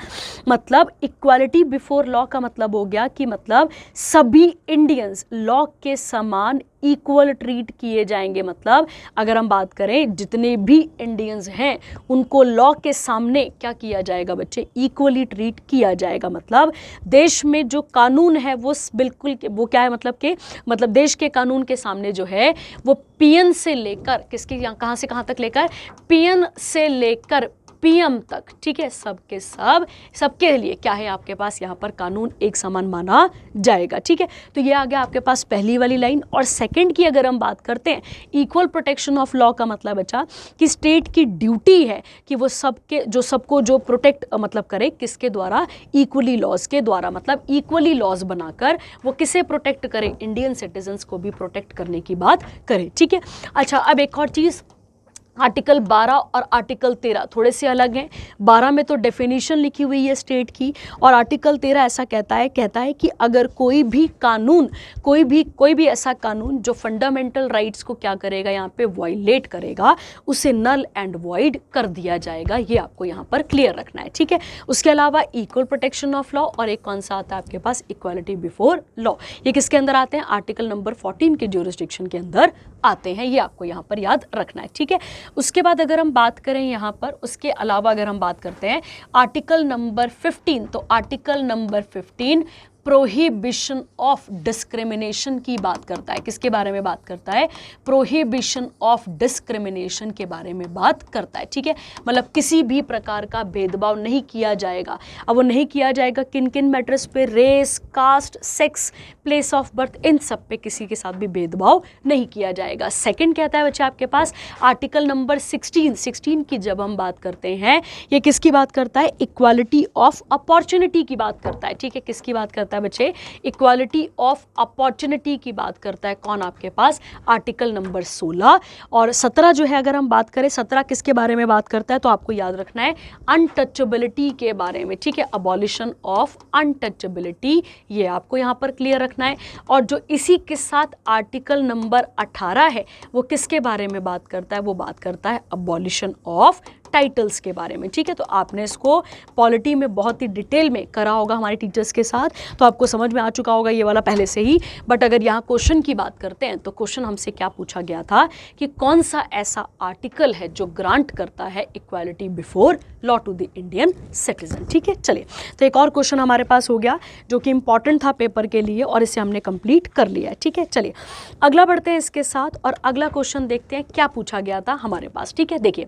मतलब इक्वालिटी बिफोर लॉ का मतलब हो गया कि मतलब सभी इंडियंस लॉ के समान इक्वल ट्रीट किए जाएंगे। मतलब अगर हम बात करें जितने भी इंडियंस हैं उनको लॉ के सामने क्या किया जाएगा बच्चे, इक्वली ट्रीट किया जाएगा। मतलब देश में जो कानून है वो बिल्कुल वो क्या है, मतलब कि मतलब देश के कानून के सामने जो है वो पीएन से लेकर किसके कहाँ से कहाँ तक लेकर, पीएन से लेकर पीएम तक, ठीक है, सबके सबके लिए क्या है आपके पास यहाँ पर कानून एक समान माना जाएगा, ठीक है। तो ये आ गया आपके पास पहली वाली लाइन। और सेकंड की अगर हम बात करते हैं, इक्वल प्रोटेक्शन ऑफ लॉ का मतलब बच्चा कि स्टेट की ड्यूटी है कि वो सबको जो प्रोटेक्ट मतलब करे, किसके द्वारा, इक्वली लॉज के द्वारा। मतलब इक्वली लॉज बनाकर वो किसे प्रोटेक्ट करे, इंडियन सिटीजन्स को भी प्रोटेक्ट करने की बात करे, ठीक है। अच्छा अब एक और चीज़, आर्टिकल 12 और आर्टिकल 13 थोड़े से अलग हैं। 12 में तो डेफिनेशन लिखी हुई है स्टेट की, और आर्टिकल 13 ऐसा कहता है कि अगर कोई भी कानून, कोई भी ऐसा कानून जो फंडामेंटल राइट्स को क्या करेगा, यहाँ पे वायलेट करेगा, उसे नल एंड वॉइड कर दिया जाएगा। ये आपको यहाँ पर क्लियर रखना है, ठीक है। उसके अलावा इक्वल प्रोटेक्शन ऑफ लॉ, और एक कौन सा आता है आपके पास, इक्वालिटी बिफोर लॉ। ये किसके अंदर आते हैं, आर्टिकल नंबर 14 के ज्यूरिसडिक्शन के अंदर आते हैं। ये आपको यहाँ पर याद रखना है, ठीक है। उसके बाद अगर हम बात करें यहाँ पर, उसके अलावा अगर हम बात करते हैं आर्टिकल नंबर 15, तो article number 15 prohibition of discrimination की बात करता है। किसके बारे में बात करता है? प्रोहिबिशन ऑफ डिस्क्रिमिनेशन के बारे में बात करता है। ठीक है, मतलब किसी भी प्रकार का भेदभाव नहीं किया जाएगा। अब वो नहीं किया जाएगा किन किन मैटर्स पे? Race, caste, sex, place of birth, इन सब पे किसी के साथ भी भेदभाव नहीं किया जाएगा। सेकंड कहता है बच्चे आपके पास आर्टिकल नंबर 16 की जब हम बात करते हैं, ये किसकी बात करता है? इक्वालिटी ऑफ अपॉर्चुनिटी की बात करता है। ठीक है, किसकी बात करता है बच्चे? इक्वालिटी ऑफ अपॉर्चुनिटी की बात करता है। कौन आपके पास? Article number 16। और 17 जो है, अगर हम बात करें 17 किसके बारे में बात करता है, तो आपको याद रखना है अनटचेबिलिटी के बारे में। ठीक है, अबॉलिशन ऑफ अनटचेबिलिटी, ये आपको यहाँ पर क्लियर रखना है। और जो इसी के साथ आर्टिकल नंबर 18 है, वो किसके बारे में बात करता है? वो बात करता है अबॉलिशन ऑफ टाइटल्स के बारे में। ठीक है, तो आपने इसको पॉलिटी में बहुत ही डिटेल में करा होगा हमारे टीचर्स के साथ, तो आपको समझ में आ चुका होगा ये वाला पहले से ही। बट अगर यहाँ क्वेश्चन की बात करते हैं, तो क्वेश्चन हमसे क्या पूछा गया था कि कौन सा ऐसा आर्टिकल है जो ग्रांट करता है equality before law to the Indian citizen. ठीक है, चलिए, तो एक और क्वेश्चन हमारे पास हो गया जो कि इंपॉर्टेंट था पेपर के लिए, और इसे हमने कंप्लीट कर लिया है। ठीक है, चलिए अगला बढ़ते हैं इसके साथ, और अगला क्वेश्चन देखते हैं क्या पूछा गया था हमारे पास। ठीक है, देखिए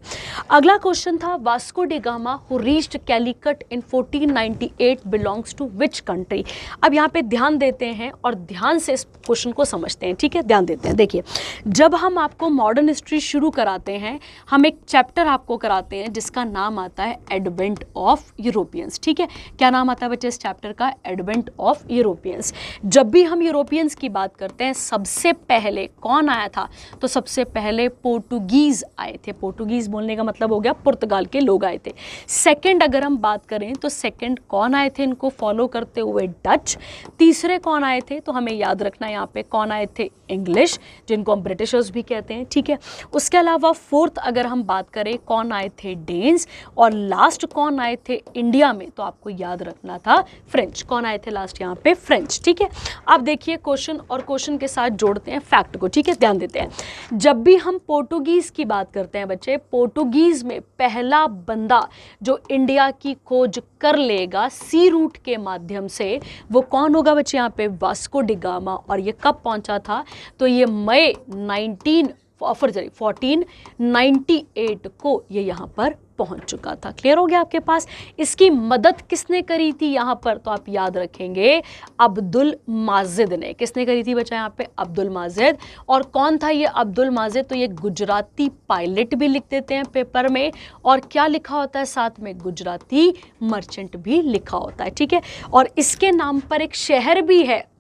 अगला क्वेश्चन था Vasco da Gama who reached Calicut in 1498 belongs to which country. अब यहाँ पे ध्यान देते हैं और ध्यान से इस क्वेश्चन को समझते हैं। ठीक है, ध्यान देते हैं। देखिए, जब हम आपको मॉडर्न हिस्ट्री शुरू कराते हैं, हम एक चैप्टर आपको कराते हैं जिसका नाम आता है एडवेंट ऑफ यूरोपियंस। ठीक है, क्या नाम आता है बच्चे इस चैप्टर का? Advent of Europeans. जब भी हम यूरोपियंस की बात करते हैं, सबसे पहले कौन आया था? तो सबसे पहले पोर्टुगीज आए थे। पोर्टुगीज बोलने का मतलब हो गया पुर्तगाल के लोग आए थे। सेकंड अगर हम बात करें, तो सेकंड कौन आए थे इनको फॉलो करते हुए? डच। तीसरे कौन आए थे? तो हमें याद रखना है यहाँ पे कौन आए थे? इंग्लिश, जिनको हम ब्रिटिशर्स भी कहते हैं। ठीक है, उसके अलावा फोर्थ अगर हम बात करें, कौन आए थे? डेन्स। और लास्ट कौन आए थे इंडिया में? तो आपको याद रखना था फ्रेंच। कौन आए थे लास्ट यहाँ पे? फ्रेंच। ठीक है, अब देखिए क्वेश्चन और क्वेश्चन के साथ जोड़ते हैं फैक्ट को। ठीक है, ध्यान देते हैं। जब भी हम पोर्टुगीज की बात करते हैं बच्चे, पोर्टुगीज में पहला बंदा जो इंडिया की खोज कर लेगा सी रूट के माध्यम से, वो कौन होगा बच्चे? यहाँ पे वास्को डी गामा। और ये कब पहुंचा था? तो ये मई 1498 को ये यहाँ पर पहुंच चुका था। क्लियर हो गया आपके पास? इसकी मदद किसने करी थी यहाँ पर? तो आप याद रखेंगे अब्दुल माजिद ने। किसने करी थी बच्चा यहाँ पे? अब्दुल माजिद। और कौन था ये अब्दुल माजिद? तो ये गुजराती पायलट भी लिख देते हैं पेपर में, और क्या लिखा होता है साथ में? गुजराती मर्चेंट भी लिखा होता है। ठीक है, और इसके नाम पर एक शहर भी है।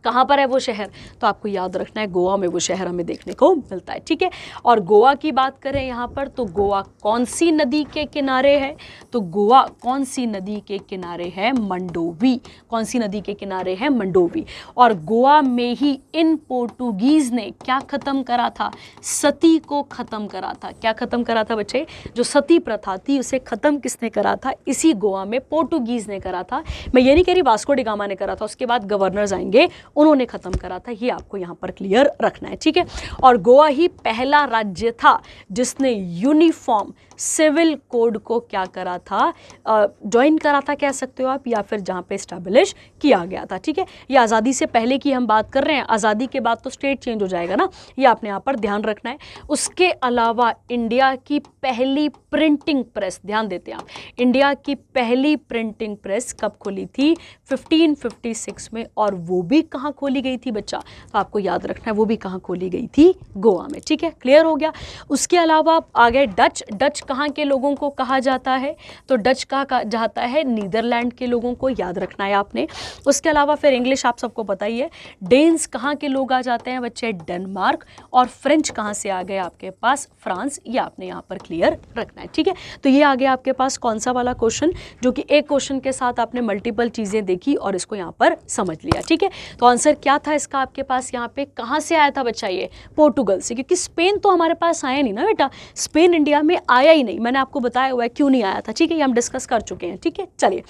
कहाँ पर है वो शहर? तो आपको याद रखना है गोवा में वो शहर हमें देखने को मिलता है। ठीक है, और गोवा की बात करें यहाँ पर, तो गोवा कौन सी नदी के किनारे है? तो गोवा कौन सी नदी के किनारे है? मंडोवी। कौन सी नदी के किनारे है? मंडोवी। और गोवा में ही इन पोर्टुगीज ने क्या खत्म करा था? सती को खत्म करा था। क्या खत्म करा था बच्चे? जो सती प्रथा थी उसे खत्म किसने करा था? इसी गोवा में पोर्टुगीज ने करा था। मैं ये नहीं कह रही वास्को डी गामा ने करा था, उसके बाद गवर्नर्स आएंगे, उन्होंने खत्म करा था। ये आपको यहाँ पर क्लियर रखना है। ठीक है, और गोवा ही पहला राज्य था जिसने यूनिफॉर्म सिविल कोड को क्या करा था? ज्वाइन करा था कह सकते हो आप, या फिर जहाँ पे स्टैब्लिश किया गया था। ठीक है, ये आज़ादी से पहले की हम बात कर रहे हैं, आज़ादी के बाद तो स्टेट चेंज हो जाएगा ना, ये आपने यहाँ पर ध्यान रखना है। उसके अलावा इंडिया की पहली प्रिंटिंग प्रेस, ध्यान देते हैं आप, इंडिया की पहली प्रिंटिंग प्रेस कब खोली थी? 1556 में। और वो भी कहाँ खोली गई थी बच्चा? तो आपको याद रखना है वो भी कहाँ खोली गई थी? गोवा में। ठीक है, क्लियर हो गया। उसके अलावा आगे डच। डच कहाँ के लोगों को कहा जाता है? तो डच कहा जाता है नीदरलैंड के लोगों को, याद रखना है आपने। उसके अलावा फिर इंग्लिश आप सबको पता ही है। डेन्स कहाँ के लोग आ जाते हैं बच्चे? डेनमार्क। और फ्रेंच कहाँ से आ गए आपके पास? फ्रांस। ये आपने यहाँ पर क्लियर रखना है। ठीक है, तो ये आ गया आपके पास कौन सा वाला क्वेश्चन, जो कि एक क्वेश्चन के साथ आपने मल्टीपल चीज़ें देखी और इसको यहाँ पर समझ लिया। ठीक है, तो आंसर क्या था इसका आपके पास यहाँ पे, कहाँ से आया था बच्चा ये, पोर्टुगल से, क्योंकि स्पेन तो हमारे पास आया नहीं ना बेटा, स्पेन इंडिया में आया ही नहीं, मैंने आपको बताया हुआ है क्यों नहीं आया था, ठीक है, ये हम डिस्कस कर चुके हैं, ठीक है। चलिए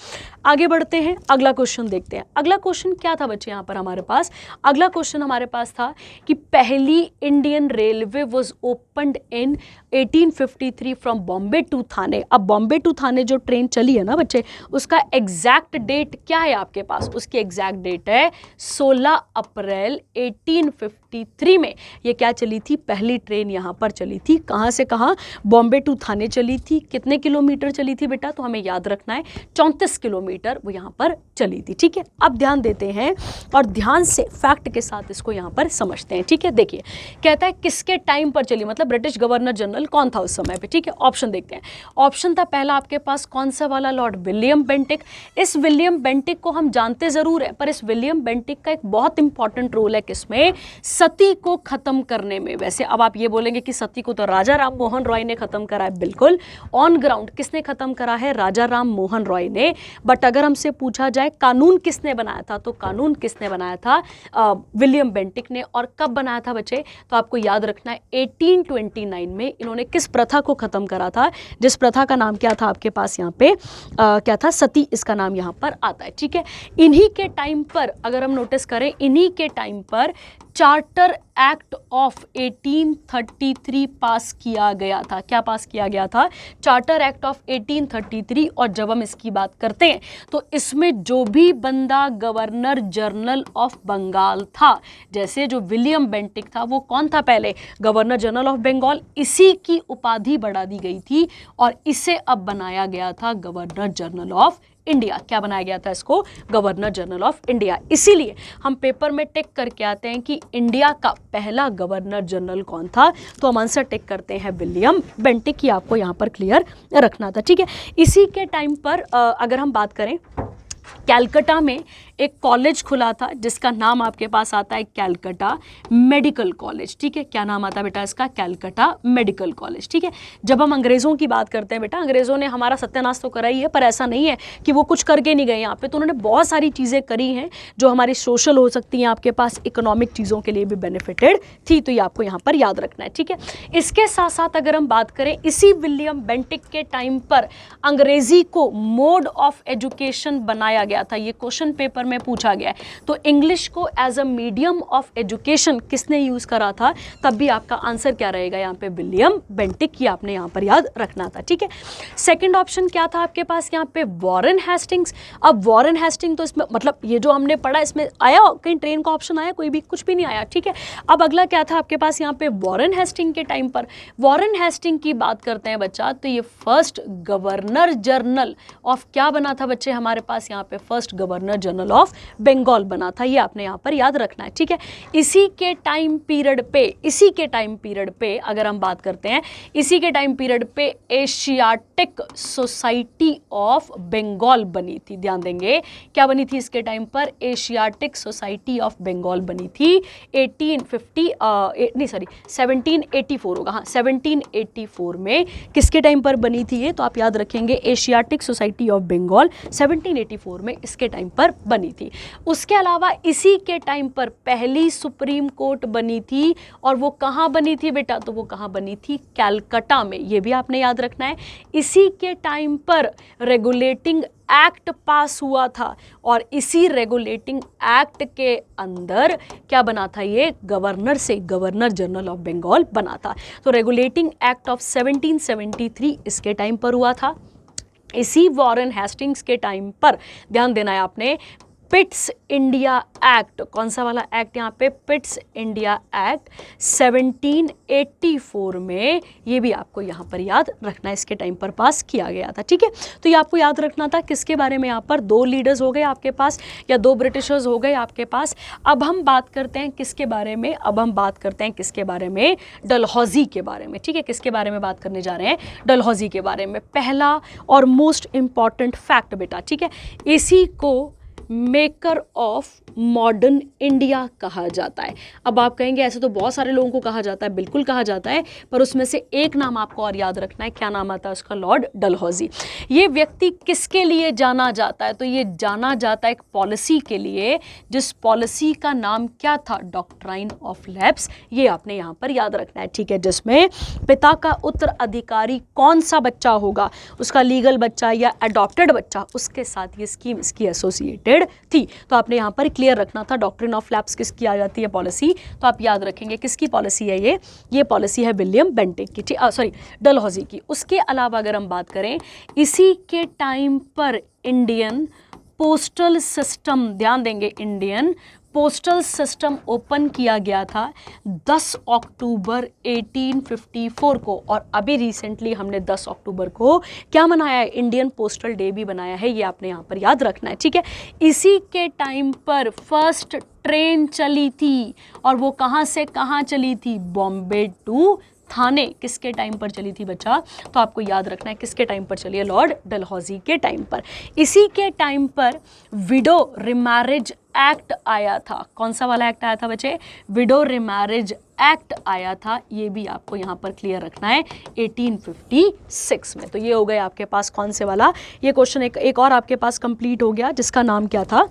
आगे बढ़ते हैं, अगला क्वेश्चन देखते हैं। अगला क्वेश्चन क्या था बच्चे यहाँ पर हमारे पास, अगला क्वेश्चन हमारे पास था कि पहली Indian railway was opened in 1853 from Bombay to Thane. अब बॉम्बे टू थाने जो ट्रेन चली है ना बच्चे, उसका एग्जैक्ट डेट क्या है आपके पास, उसकी एग्जैक्ट डेट है 16 अप्रैल 1853 में ये क्या चली थी, पहली ट्रेन यहाँ पर चली थी। कहाँ से कहाँ, बॉम्बे टू थाने चली थी। कितने किलोमीटर चली थी बेटा, तो हमें याद रखना है 34 किलोमीटर वो यहाँ पर चली थी, ठीक है। अब ध्यान देते हैं और ध्यान से फैक्ट के साथ इसको यहाँ पर समझते हैं, ठीक है। देखिए कहता है किसके टाइम पर चली, मतलब ब्रिटिश गवर्नर जनरल कौन था उस समय पे, ठीक है। ऑप्शन देखते हैं, ऑप्शन था पहला आपके पास कौन सा वाला, लॉर्ड विलियम बेंटिक। इस विलियम बेंटिक को हम जानते जरूर है, पर इस विलियम बेंटिक का एक बहुत इंपॉर्टेंट रोल है किसमें, सती को खत्म करने में। वैसे अब आप ये बोलेंगे कि सती को तो राजा राम मोहन रॉय ने खत्म करा है, बिल्कुल ऑन ग्राउंड किसने खत्म करा है, राजा राम मोहन रॉय ने। बट अगर हमसे पूछा जाए कानून किसने बनाया था, तो कानून किसने बनाया था, विलियम बेंटिक ने। और कब बनाया था बच्चे, तो आपको याद रखना है 1829 में इन्होंने किस प्रथा को खत्म करा था, जिस प्रथा का नाम क्या था आपके पास यहाँ पे क्या था, सती, इसका नाम यहाँ पर आता है, ठीक है। इन्हीं के टाइम पर अगर हम नोटिस करें, इन्हीं के टाइम पर चार्टर एक्ट ऑफ 1833 पास किया गया था। क्या पास किया गया था, चार्टर एक्ट ऑफ 1833। और जब हम इसकी बात करते हैं तो इसमें जो भी बंदा गवर्नर जनरल ऑफ बंगाल था, जैसे जो विलियम बेंटिक था वो कौन था पहले, गवर्नर जनरल ऑफ बंगाल, इसी की उपाधि बढ़ा दी गई थी और इसे अब बनाया गया था गवर्नर जनरल ऑफ इंडिया। क्या बनाया गया था इसको, गवर्नर जनरल ऑफ इंडिया। इसीलिए हम पेपर में टिक करके आते हैं कि इंडिया का पहला गवर्नर जनरल कौन था, तो हम आंसर टिक करते हैं विलियम बेंटिक, की आपको यहाँ पर क्लियर रखना था, ठीक है। इसी के टाइम पर अगर हम बात करें, कैलकाटा में एक कॉलेज खुला था जिसका नाम आपके पास आता है कैलकाटा मेडिकल कॉलेज, ठीक है। क्या नाम आता है बेटा इसका, कैलकाटा मेडिकल कॉलेज, ठीक है। जब हम अंग्रेज़ों की बात करते हैं बेटा, अंग्रेज़ों ने हमारा सत्यानाश तो करा ही है, पर ऐसा नहीं है कि वो कुछ करके नहीं गए यहाँ पे, तो उन्होंने बहुत सारी चीज़ें करी हैं जो हमारी सोशल हो सकती हैं, आपके पास इकोनॉमिक चीज़ों के लिए भी बेनिफिटेड थी, तो ये आपको यहाँ पर याद रखना है, ठीक है। इसके साथ साथ अगर हम बात करें, इसी विलियम बेंटिक के टाइम पर अंग्रेजी को मोड ऑफ एजुकेशन बनाया गया था। ये क्वेश्चन पेपर में पूछा गया है, तो इंग्लिश को as a medium of education किसने यूज करा था, तब भी आपका आंसर क्या रहेगा यहाँ पे, विलियम बेंटिक, की आपने यहाँ पर याद रखना था, ठीक है। सेकंड ऑप्शन क्या था आपके पास यहाँ पे, वॉरेन हेस्टिंग्स। अब वॉरेन हेस्टिंग तो इसमें मतलब ये जो हमने पढ़ा इसमें आया कहीं ट्रेन का ऑप्शन आया, कोई भी कुछ भी नहीं आया, ठीक है। अब अगला क्या था आपके पास यहाँ पे, वॉरेन हेस्टिंग के टाइम पर, वॉरेन हेस्टिंग की बात करते हैं बच्चा, तो ये फर्स्ट गवर्नर जनरल ऑफ क्या बना था बच्चे हमारे पास यहाँ पे, first governor general of Bengal बना था, ये आपने यहाँ पर याद रखना है, ठीक है। इसी के टाइम पीरियड पे अगर हम बात करते हैं, इसी के टाइम पीरियड पे एशियाटिक सोसाइटी ऑफ बंगाल बनी थी। ध्यान देंगे क्या बनी थी इसके टाइम पर, एशियाटिक सोसाइटी ऑफ बंगाल बनी थी 1784 होगा, हाँ 1784 में किसके टाइम पर बनी थी ये, तो आप याद रखेंगे एशियाटिक सोसाइटी ऑफ बंगाल 1784 में इसके टाइम पर बनी थी। उसके अलावा इसी के टाइम पर पहली सुप्रीम कोर्ट बनी थी, और वो कहाँ बनी थी बेटा, तो वो कहाँ बनी थी, कैलकाटा में, ये भी आपने याद रखना है। इसी के टाइम पर रेगुलेटिंग एक्ट पास हुआ था, और इसी रेगुलेटिंग एक्ट के अंदर क्या बना था, ये गवर्नर से गवर्नर जनरल ऑफ बंगाल बना था। तो रेगुलेटिंग एक्ट ऑफ 1773 इसके टाइम पर हुआ था। इसी वॉरेन हेस्टिंग्स के टाइम पर ध्यान देना है आपने, पिट्स इंडिया एक्ट, कौन सा वाला एक्ट यहाँ पे, पिट्स इंडिया एक्ट 1784 में, ये भी आपको यहाँ पर याद रखना है, इसके टाइम पर पास किया गया था, ठीक है। तो ये आपको याद रखना था किसके बारे में, यहाँ पर दो लीडर्स हो गए आपके पास, या दो ब्रिटिशर्स हो गए आपके पास। अब हम बात करते हैं किसके बारे में, अब हम बात करते हैं किसके बारे में, डलहौजी के बारे में, ठीक है। किसके बारे में बात करने जा रहे हैं, डलहौजी के बारे में। पहला और मोस्ट इंपॉर्टेंट फैक्ट बेटा, ठीक है, इसी को मेकर ऑफ मॉडर्न इंडिया कहा जाता है? अब आप कहेंगे ऐसे तो बहुत सारे लोगों को कहा जाता है, बिल्कुल कहा जाता है, पर उसमें से एक नाम आपको और याद रखना है। क्या नाम आता है उसका? लॉर्ड डलहौजी। ये व्यक्ति किसके लिए जाना जाता है? तो ये जाना जाता है एक पॉलिसी के लिए, जिस पॉलिसी का नाम क्या था? Doctrine of lapse. ये आपने यहाँ पर याद रखना है, ठीक है, जिसमें पिता का उत्तराधिकारी कौन सा बच्चा होगा, उसका लीगल बच्चा या अडॉप्टेड बच्चा, उसके साथ ये स्कीम इसकी एसोसिएटेड थी। तो आपने यहाँ पर क्लियर रखना था डॉक्ट्रिन ऑफ लैप्स किसकी आ जाती है? पॉलिसी। तो आप याद रखेंगे किसकी पॉलिसी है ये पॉलिसी है विलियम बेंटिक की, सॉरी डलहौजी की। उसके अलावा अगर हम बात करें, इसी के टाइम पर इंडियन पोस्टल सिस्टम, ध्यान देंगे, इंडियन पोस्टल सिस्टम ओपन किया गया था 10 अक्टूबर 1854 को, और अभी रिसेंटली हमने 10 अक्टूबर को क्या मनाया है? इंडियन पोस्टल डे भी बनाया है। ये आपने यहाँ पर याद रखना है, ठीक है। इसी के टाइम पर फर्स्ट ट्रेन चली थी, और वो कहाँ से कहाँ चली थी? बॉम्बे टू थाने। किसके टाइम पर चली थी बच्चा? तो आपको याद रखना है किसके टाइम पर चली है? लॉर्ड डलहौजी के टाइम पर। इसी के टाइम पर विडो रिमैरिज एक्ट आया था। कौन सा वाला एक्ट आया था बच्चे? विडो रिमैरिज एक्ट आया था। ये भी आपको यहाँ पर क्लियर रखना है 1856 में। तो ये हो गए आपके पास कौन से वाला? ये क्वेश्चन एक और आपके पास कंप्लीट हो गया, जिसका नाम क्या था?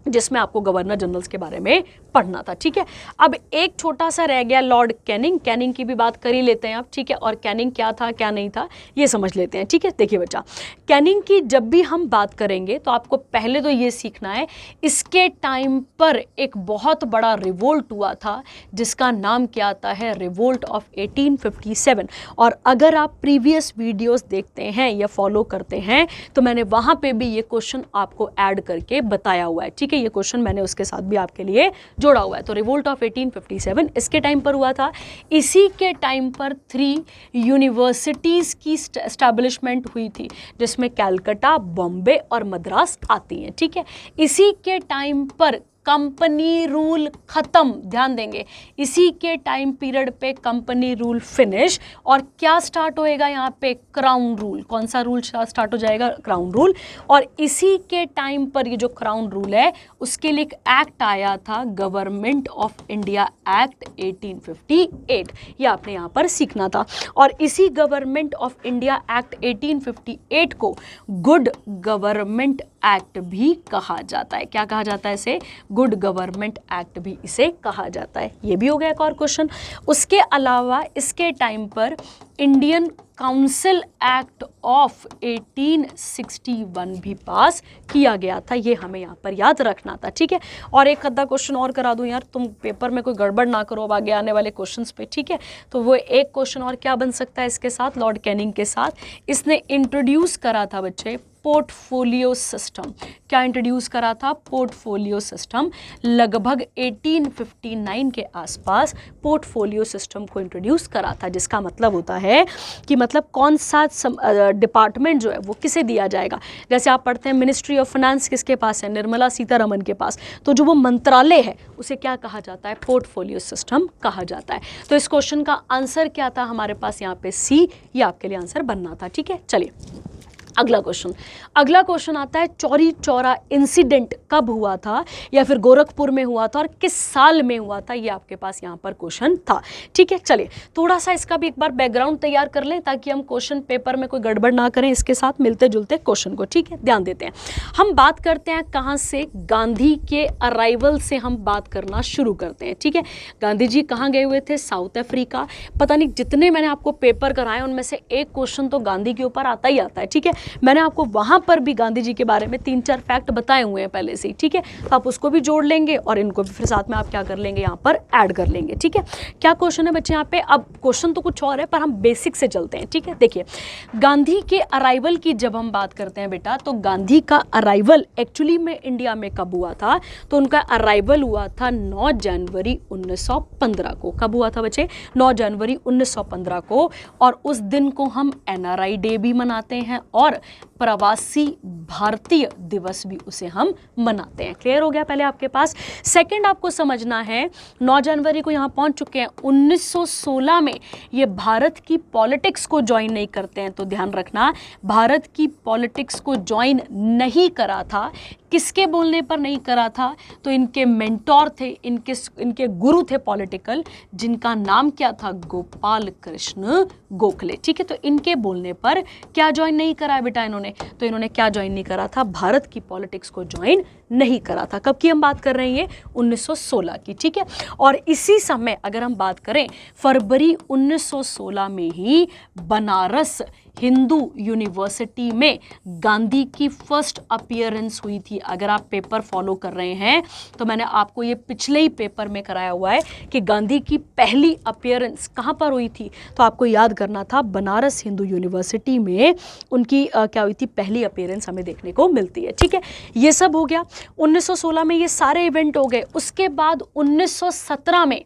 जिसमें आपको गवर्नर जनरल्स के बारे में पढ़ना था, ठीक है। अब एक छोटा सा रह गया लॉर्ड कैनिंग। कैनिंग की भी बात कर ही लेते हैं आप, ठीक है, और कैनिंग क्या था क्या नहीं था ये समझ लेते हैं, ठीक है। देखिए बच्चा, कैनिंग की जब भी हम बात करेंगे तो आपको पहले तो ये सीखना है, इसके टाइम पर एक बहुत बड़ा रिवोल्ट हुआ था जिसका नाम क्या आता है? Revolt of 1857। और अगर आप प्रीवियस वीडियोस देखते हैं या फॉलो करते हैं तो मैंने वहाँ पे भी ये क्वेश्चन आपको ऐड करके बताया हुआ है, ठीक है। ये क्वेश्चन मैंने उसके साथ भी आपके लिए जोड़ा हुआ है। तो रिवोल्ट ऑफ 1857 इसके टाइम पर हुआ था। इसी के टाइम पर 3 यूनिवर्सिटीज़ की एस्टैब्लिशमेंट हुई थी, जिसमें कैलकाटा, बॉम्बे और मद्रास आती हैं, ठीक है। इसी के टाइम पर कंपनी रूल खत्म, ध्यान देंगे, इसी के टाइम पीरियड पे कंपनी रूल फिनिश, और क्या स्टार्ट होएगा यहाँ पे? Crown rule. कौन सा रूल स्टार्ट हो जाएगा? Crown rule. और इसी के टाइम पर ये जो क्राउन रूल है उसके लिए एक एक्ट आया था, गवर्नमेंट ऑफ इंडिया एक्ट 1858। ये आपने यहाँ पर सीखना था। और इसी गवर्नमेंट ऑफ इंडिया एक्ट 1858 को गुड गवर्नमेंट एक्ट भी कहा जाता है। क्या कहा जाता है इसे? गुड गवर्नमेंट एक्ट भी इसे कहा जाता है। ये भी हो गया एक और क्वेश्चन। उसके अलावा इसके टाइम पर इंडियन काउंसिल एक्ट ऑफ 1861 भी पास किया गया था। ये हमें यहाँ पर याद रखना था, ठीक है। और एक आधा क्वेश्चन और करा दूं यार, तुम पेपर में कोई गड़बड़ ना करो अब आगे आने वाले क्वेश्चंस पे, ठीक है। तो वो एक क्वेश्चन और क्या बन सकता है इसके साथ? लॉर्ड कैनिंग के साथ इसने इंट्रोड्यूस करा था बच्चे पोर्टफोलियो सिस्टम। क्या इंट्रोड्यूस करा था? Portfolio system. लगभग 1859 के आसपास पोर्टफोलियो सिस्टम को इंट्रोड्यूस करा था, जिसका मतलब होता है कि मतलब कौन सा डिपार्टमेंट जो है वो किसे दिया जाएगा। जैसे आप पढ़ते हैं मिनिस्ट्री ऑफ फाइनेंस किसके पास है? निर्मला सीतारमन के पास। तो जो वो मंत्रालय है उसे क्या कहा जाता है? पोर्टफोलियो सिस्टम कहा जाता है। तो इस क्वेश्चन का आंसर क्या था हमारे पास यहाँ पे? सी। ये आपके लिए आंसर बनना था, ठीक है। चलिए अगला क्वेश्चन आता है, चौरी चौरा इंसिडेंट कब हुआ था या फिर गोरखपुर में हुआ था और किस साल में हुआ था? ये आपके पास यहाँ पर क्वेश्चन था, ठीक है। चलिए थोड़ा सा इसका भी एक बार बैकग्राउंड तैयार कर लें ताकि हम क्वेश्चन पेपर में कोई गड़बड़ ना करें, इसके साथ मिलते जुलते क्वेश्चन को, ठीक है। ध्यान देते हैं, हम बात करते हैं कहाँ से? गांधी के अराइवल से हम बात करना शुरू करते हैं, ठीक है। गांधी जी कहाँ गए हुए थे? South Africa. पता नहीं जितने मैंने आपको पेपर कराए उनमें से एक क्वेश्चन तो गांधी के ऊपर आता ही आता है, ठीक है। मैंने आपको वहां पर भी गांधी जी के बारे में 3-4 फैक्ट बताए हुए हैं पहले से, ठीक है। तो आप उसको भी जोड़ लेंगे और इनको भी फिर साथ में आप क्या कर लेंगे? यहाँ पर ऐड कर लेंगे, ठीक है। क्या क्वेश्चन है बच्चे यहाँ पे? अब क्वेश्चन तो कुछ और है पर हम बेसिक से चलते हैं, ठीक है। देखिए गांधी के अराइवल की जब हम बात करते हैं बेटा, तो गांधी का अराइवल एक्चुअली में इंडिया में कब हुआ था? तो उनका अराइवल हुआ था 9 जनवरी 1915 को। कब हुआ था बच्चे? 9 जनवरी 1915 को। और उस दिन को हम NRI डे भी मनाते हैं और प्रवासी भारतीय दिवस भी उसे हम मनाते हैं। क्लियर हो गया पहले आपके पास? सेकंड आपको समझना है, 9 जनवरी को यहाँ पहुंच चुके हैं। 1916 में ये भारत की पॉलिटिक्स को ज्वाइन नहीं करते हैं, तो ध्यान रखना भारत की पॉलिटिक्स को ज्वाइन नहीं करा था। किसके बोलने पर नहीं करा था? तो इनके मेंटोर थे, इनके गुरु थे पॉलिटिकल, जिनका नाम क्या था? गोपाल कृष्ण गोखले। ठीक है, तो इनके बोलने पर क्या ज्वाइन नहीं करा बेटा इन्होंने? तो इन्होंने क्या ज्वाइन नहीं करा था? भारत की पॉलिटिक्स को ज्वाइन नहीं करा था। कब की हम बात कर रहे हैं? 1916 की। ठीक है, और इसी समय अगर हम बात करें फरवरी 1916 में ही बनारस हिंदू यूनिवर्सिटी में गांधी की फर्स्ट अपीयरेंस हुई थी। अगर आप पेपर फॉलो कर रहे हैं तो मैंने आपको ये पिछले ही पेपर में कराया हुआ है कि गांधी की पहली अपीयरेंस कहाँ पर हुई थी, तो आपको याद करना था बनारस हिंदू यूनिवर्सिटी में उनकी क्या हुई थी? पहली अपीयरेंस हमें देखने को मिलती है। ठीक है, ये सब हो गया 1916 में, ये सारे इवेंट हो गए। उसके बाद 1917 में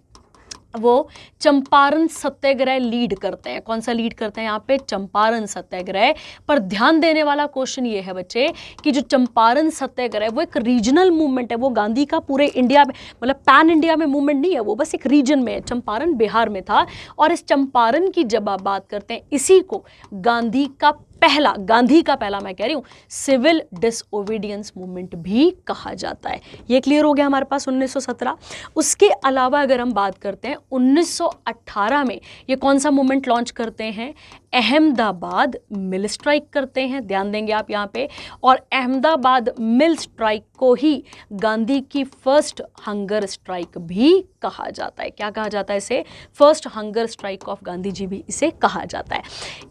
वो चंपारण सत्याग्रह लीड करते हैं। कौन सा लीड करते हैं यहाँ पे? चंपारण सत्याग्रह। पर ध्यान देने वाला क्वेश्चन ये है बच्चे कि जो चंपारण सत्याग्रह वो एक रीजनल मूवमेंट है, वो गांधी का पूरे इंडिया में, मतलब पैन इंडिया में मूवमेंट नहीं है, वो बस एक रीजन में है। चंपारण बिहार में था, और इस चंपारण की जब आप बात करते हैं, इसी को गांधी का पहला मैं कह रही हूं सिविल डिसओबीडियंस मूवमेंट भी कहा जाता है। ये क्लियर हो गया हमारे पास 1917। उसके अलावा अगर हम बात करते हैं 1918 में ये कौन सा मूवमेंट लॉन्च करते हैं? अहमदाबाद मिल स्ट्राइक करते हैं, ध्यान देंगे आप यहाँ पे। और अहमदाबाद मिल स्ट्राइक को ही गांधी की फर्स्ट हंगर स्ट्राइक भी कहा जाता है। क्या कहा जाता है इसे? First hunger strike of Gandhi ji भी इसे कहा जाता है।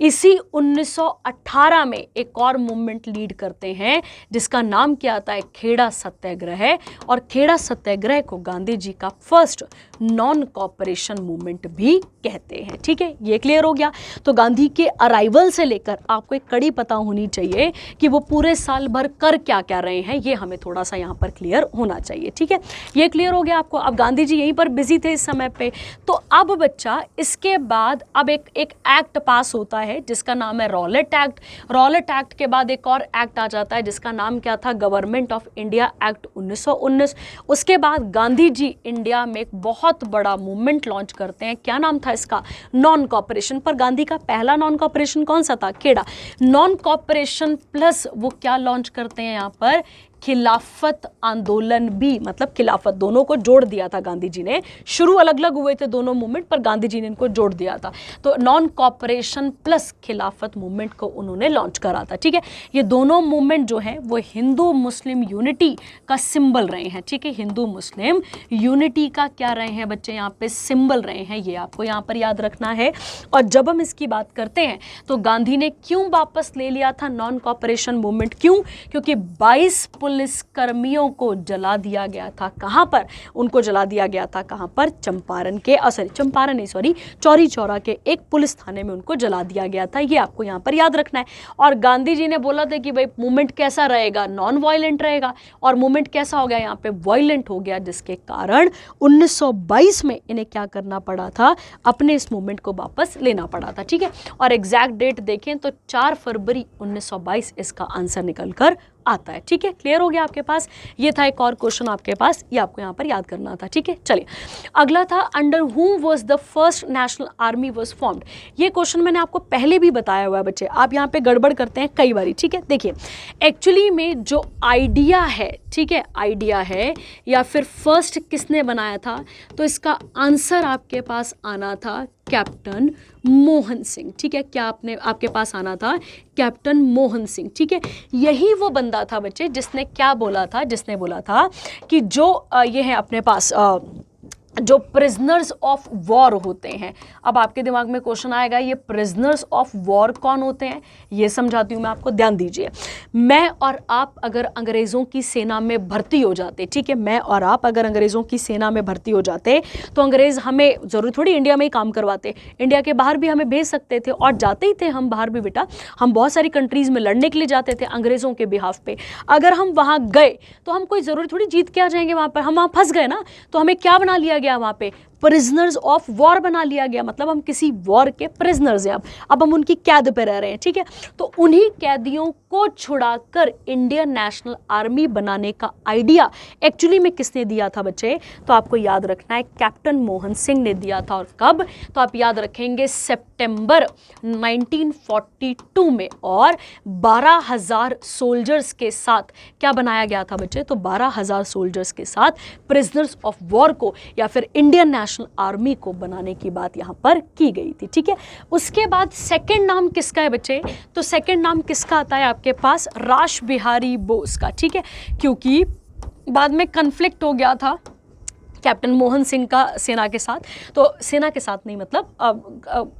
इसी 1918 में एक और मूवमेंट लीड करते हैं जिसका नाम क्या आता है? खेड़ा सत्याग्रह। और खेड़ा सत्याग्रह को गांधी जी का फर्स्ट नॉन कॉपरेशन मूवमेंट भी कहते हैं। ठीक है, ये क्लियर हो गया। तो गांधी के अराइवल से लेकर आपको एक कड़ी पता होनी चाहिए कि वो पूरे साल भर कर क्या क्या रहे हैं, ये हमें थोड़ा सा यहाँ पर क्लियर होना चाहिए। ठीक है, ये क्लियर हो गया आपको। अब गांधी जी यहीं पर बिजी थे इस समय पे। तो अब बच्चा इसके बाद अब एक एक्ट पास होता है जिसका नाम है रॉलेट एक्ट। रॉलेट एक्ट के बाद एक और एक्ट आ जाता है जिसका नाम क्या था? Government of India act 1919। उसके बाद गांधी जी इंडिया में एक बहुत बड़ा मूवमेंट लॉन्च करते हैं। क्या नाम था इसका? Non cooperation. पर गांधी का पहला नॉन कॉपरेशन कौन सा था? खेड़ा। नॉन कॉपरेशन प्लस वो क्या लॉन्च करते हैं यहाँ पर? खिलाफत आंदोलन भी, मतलब खिलाफत, दोनों को जोड़ दिया था गांधी जी ने। शुरू अलग अलग हुए थे दोनों मूवमेंट, पर गांधी जी ने इनको जोड़ दिया था। तो नॉन कॉपरेशन प्लस खिलाफत मूवमेंट को उन्होंने लॉन्च करा था। ठीक है, ये दोनों मूवमेंट जो है वो हिंदू मुस्लिम यूनिटी का सिंबल रहे हैं। ठीक है, हिंदू मुस्लिम यूनिटी का क्या रहे हैं बच्चे? यहाँ पे सिंबल रहे हैं, ये आपको यहाँ पर याद रखना है। और जब हम इसकी बात करते हैं तो गांधी ने क्यों वापस ले लिया था नॉन कॉपरेशन मूवमेंट? क्यों? क्योंकि 22 पुलिस कर्मियों को जला दिया गया था। कहां पर उनको जला दिया गया था? कहां पर? चंपारण के चौरी चौरा के एक पुलिस थाने में उनको जला दिया गया था। ये आपको यहां पर याद रखना है। और गांधी जी ने बोला था कि भाई मूवमेंट कैसा रहेगा? नॉन वायलेंट रहेगा। और मूवमेंट कैसा हो गया? यहाँ पे वायलेंट हो गया, जिसके कारण 1922 में इन्हें क्या करना पड़ा था? अपने इस मूवमेंट को वापस लेना पड़ा था। ठीक है, और एग्जैक्ट डेट देखें तो 4 फरवरी 1922 इसका आंसर निकल कर आता है। ठीक है, क्लियर हो गया आपके पास। ये था एक और क्वेश्चन आपके पास, ये आपको यहाँ पर याद करना था। ठीक है, चलिए अगला था अंडर हुम was the first national army was formed. ये क्वेश्चन मैंने आपको पहले भी बताया हुआ है बच्चे, आप यहाँ पे गड़बड़ करते हैं कई बारी। ठीक है, देखिए एक्चुअली में जो आइडिया है, ठीक है, आइडिया है या फिर फर्स्ट किसने बनाया था, तो इसका आंसर आपके पास आना था कैप्टन मोहन सिंह। ठीक है, क्या आपके पास आना था? कैप्टन मोहन सिंह। ठीक है, यही वो बंदा था बच्चे जिसने क्या बोला था? जिसने बोला था कि जो ये है अपने पास जो प्रिजनर्स ऑफ वॉर होते हैं। अब आपके दिमाग में क्वेश्चन आएगा ये प्रिजनर्स ऑफ वॉर कौन होते हैं? ये समझाती हूँ मैं आपको, ध्यान दीजिए। मैं और आप अगर अंग्रेज़ों की सेना में भर्ती हो जाते, ठीक है, मैं और आप अगर अंग्रेज़ों की सेना में भर्ती हो जाते तो अंग्रेज़ हमें ज़रूर थोड़ी इंडिया में ही काम करवाते, इंडिया के बाहर भी हमें भेज सकते थे। और जाते ही थे हम बाहर भी बेटा, हम बहुत सारी कंट्रीज़ में लड़ने के लिए जाते थे अंग्रेज़ों के बिहाफ पे। अगर हम वहाँ गए तो हम कोई ज़रूरी थोड़ी जीत के आ जाएंगे वहाँ पर, हम वहाँ फंस गए ना, तो हमें क्या बना लिया गया वहाँ पे? प्रिजनर्स ऑफ वॉर बना लिया गया, मतलब हम किसी वॉर के प्रिजनर्स हैं, अब हम उनकी कैद पे रह रहे हैं, ठीक है। तो उन्हीं कैदियों को छुड़ाकर इंडियन नेशनल आर्मी बनाने का आइडिया एक्चुअली में किसने दिया था बच्चे? तो आपको याद रखना है कैप्टन मोहन सिंह ने दिया था। और कब? तो आप याद रखेंगे सितंबर 1942 में, और 12,000 सोल्जर्स के साथ क्या बनाया गया था बच्चे? तो 12,000 सोल्जर्स के साथ प्रिजनर्स ऑफ वॉर को या फिर इंडियन नेशनल आर्मी को बनाने की बात यहां पर की गई थी, ठीक है। उसके बाद सेकंड नाम किसका है बच्चे? तो सेकंड नाम किसका आता है आपके पास? रास बिहारी बोस का, ठीक है, क्योंकि बाद में कन्फ्लिक्ट हो गया था कैप्टन मोहन सिंह का सेना के साथ, तो सेना के साथ नहीं, मतलब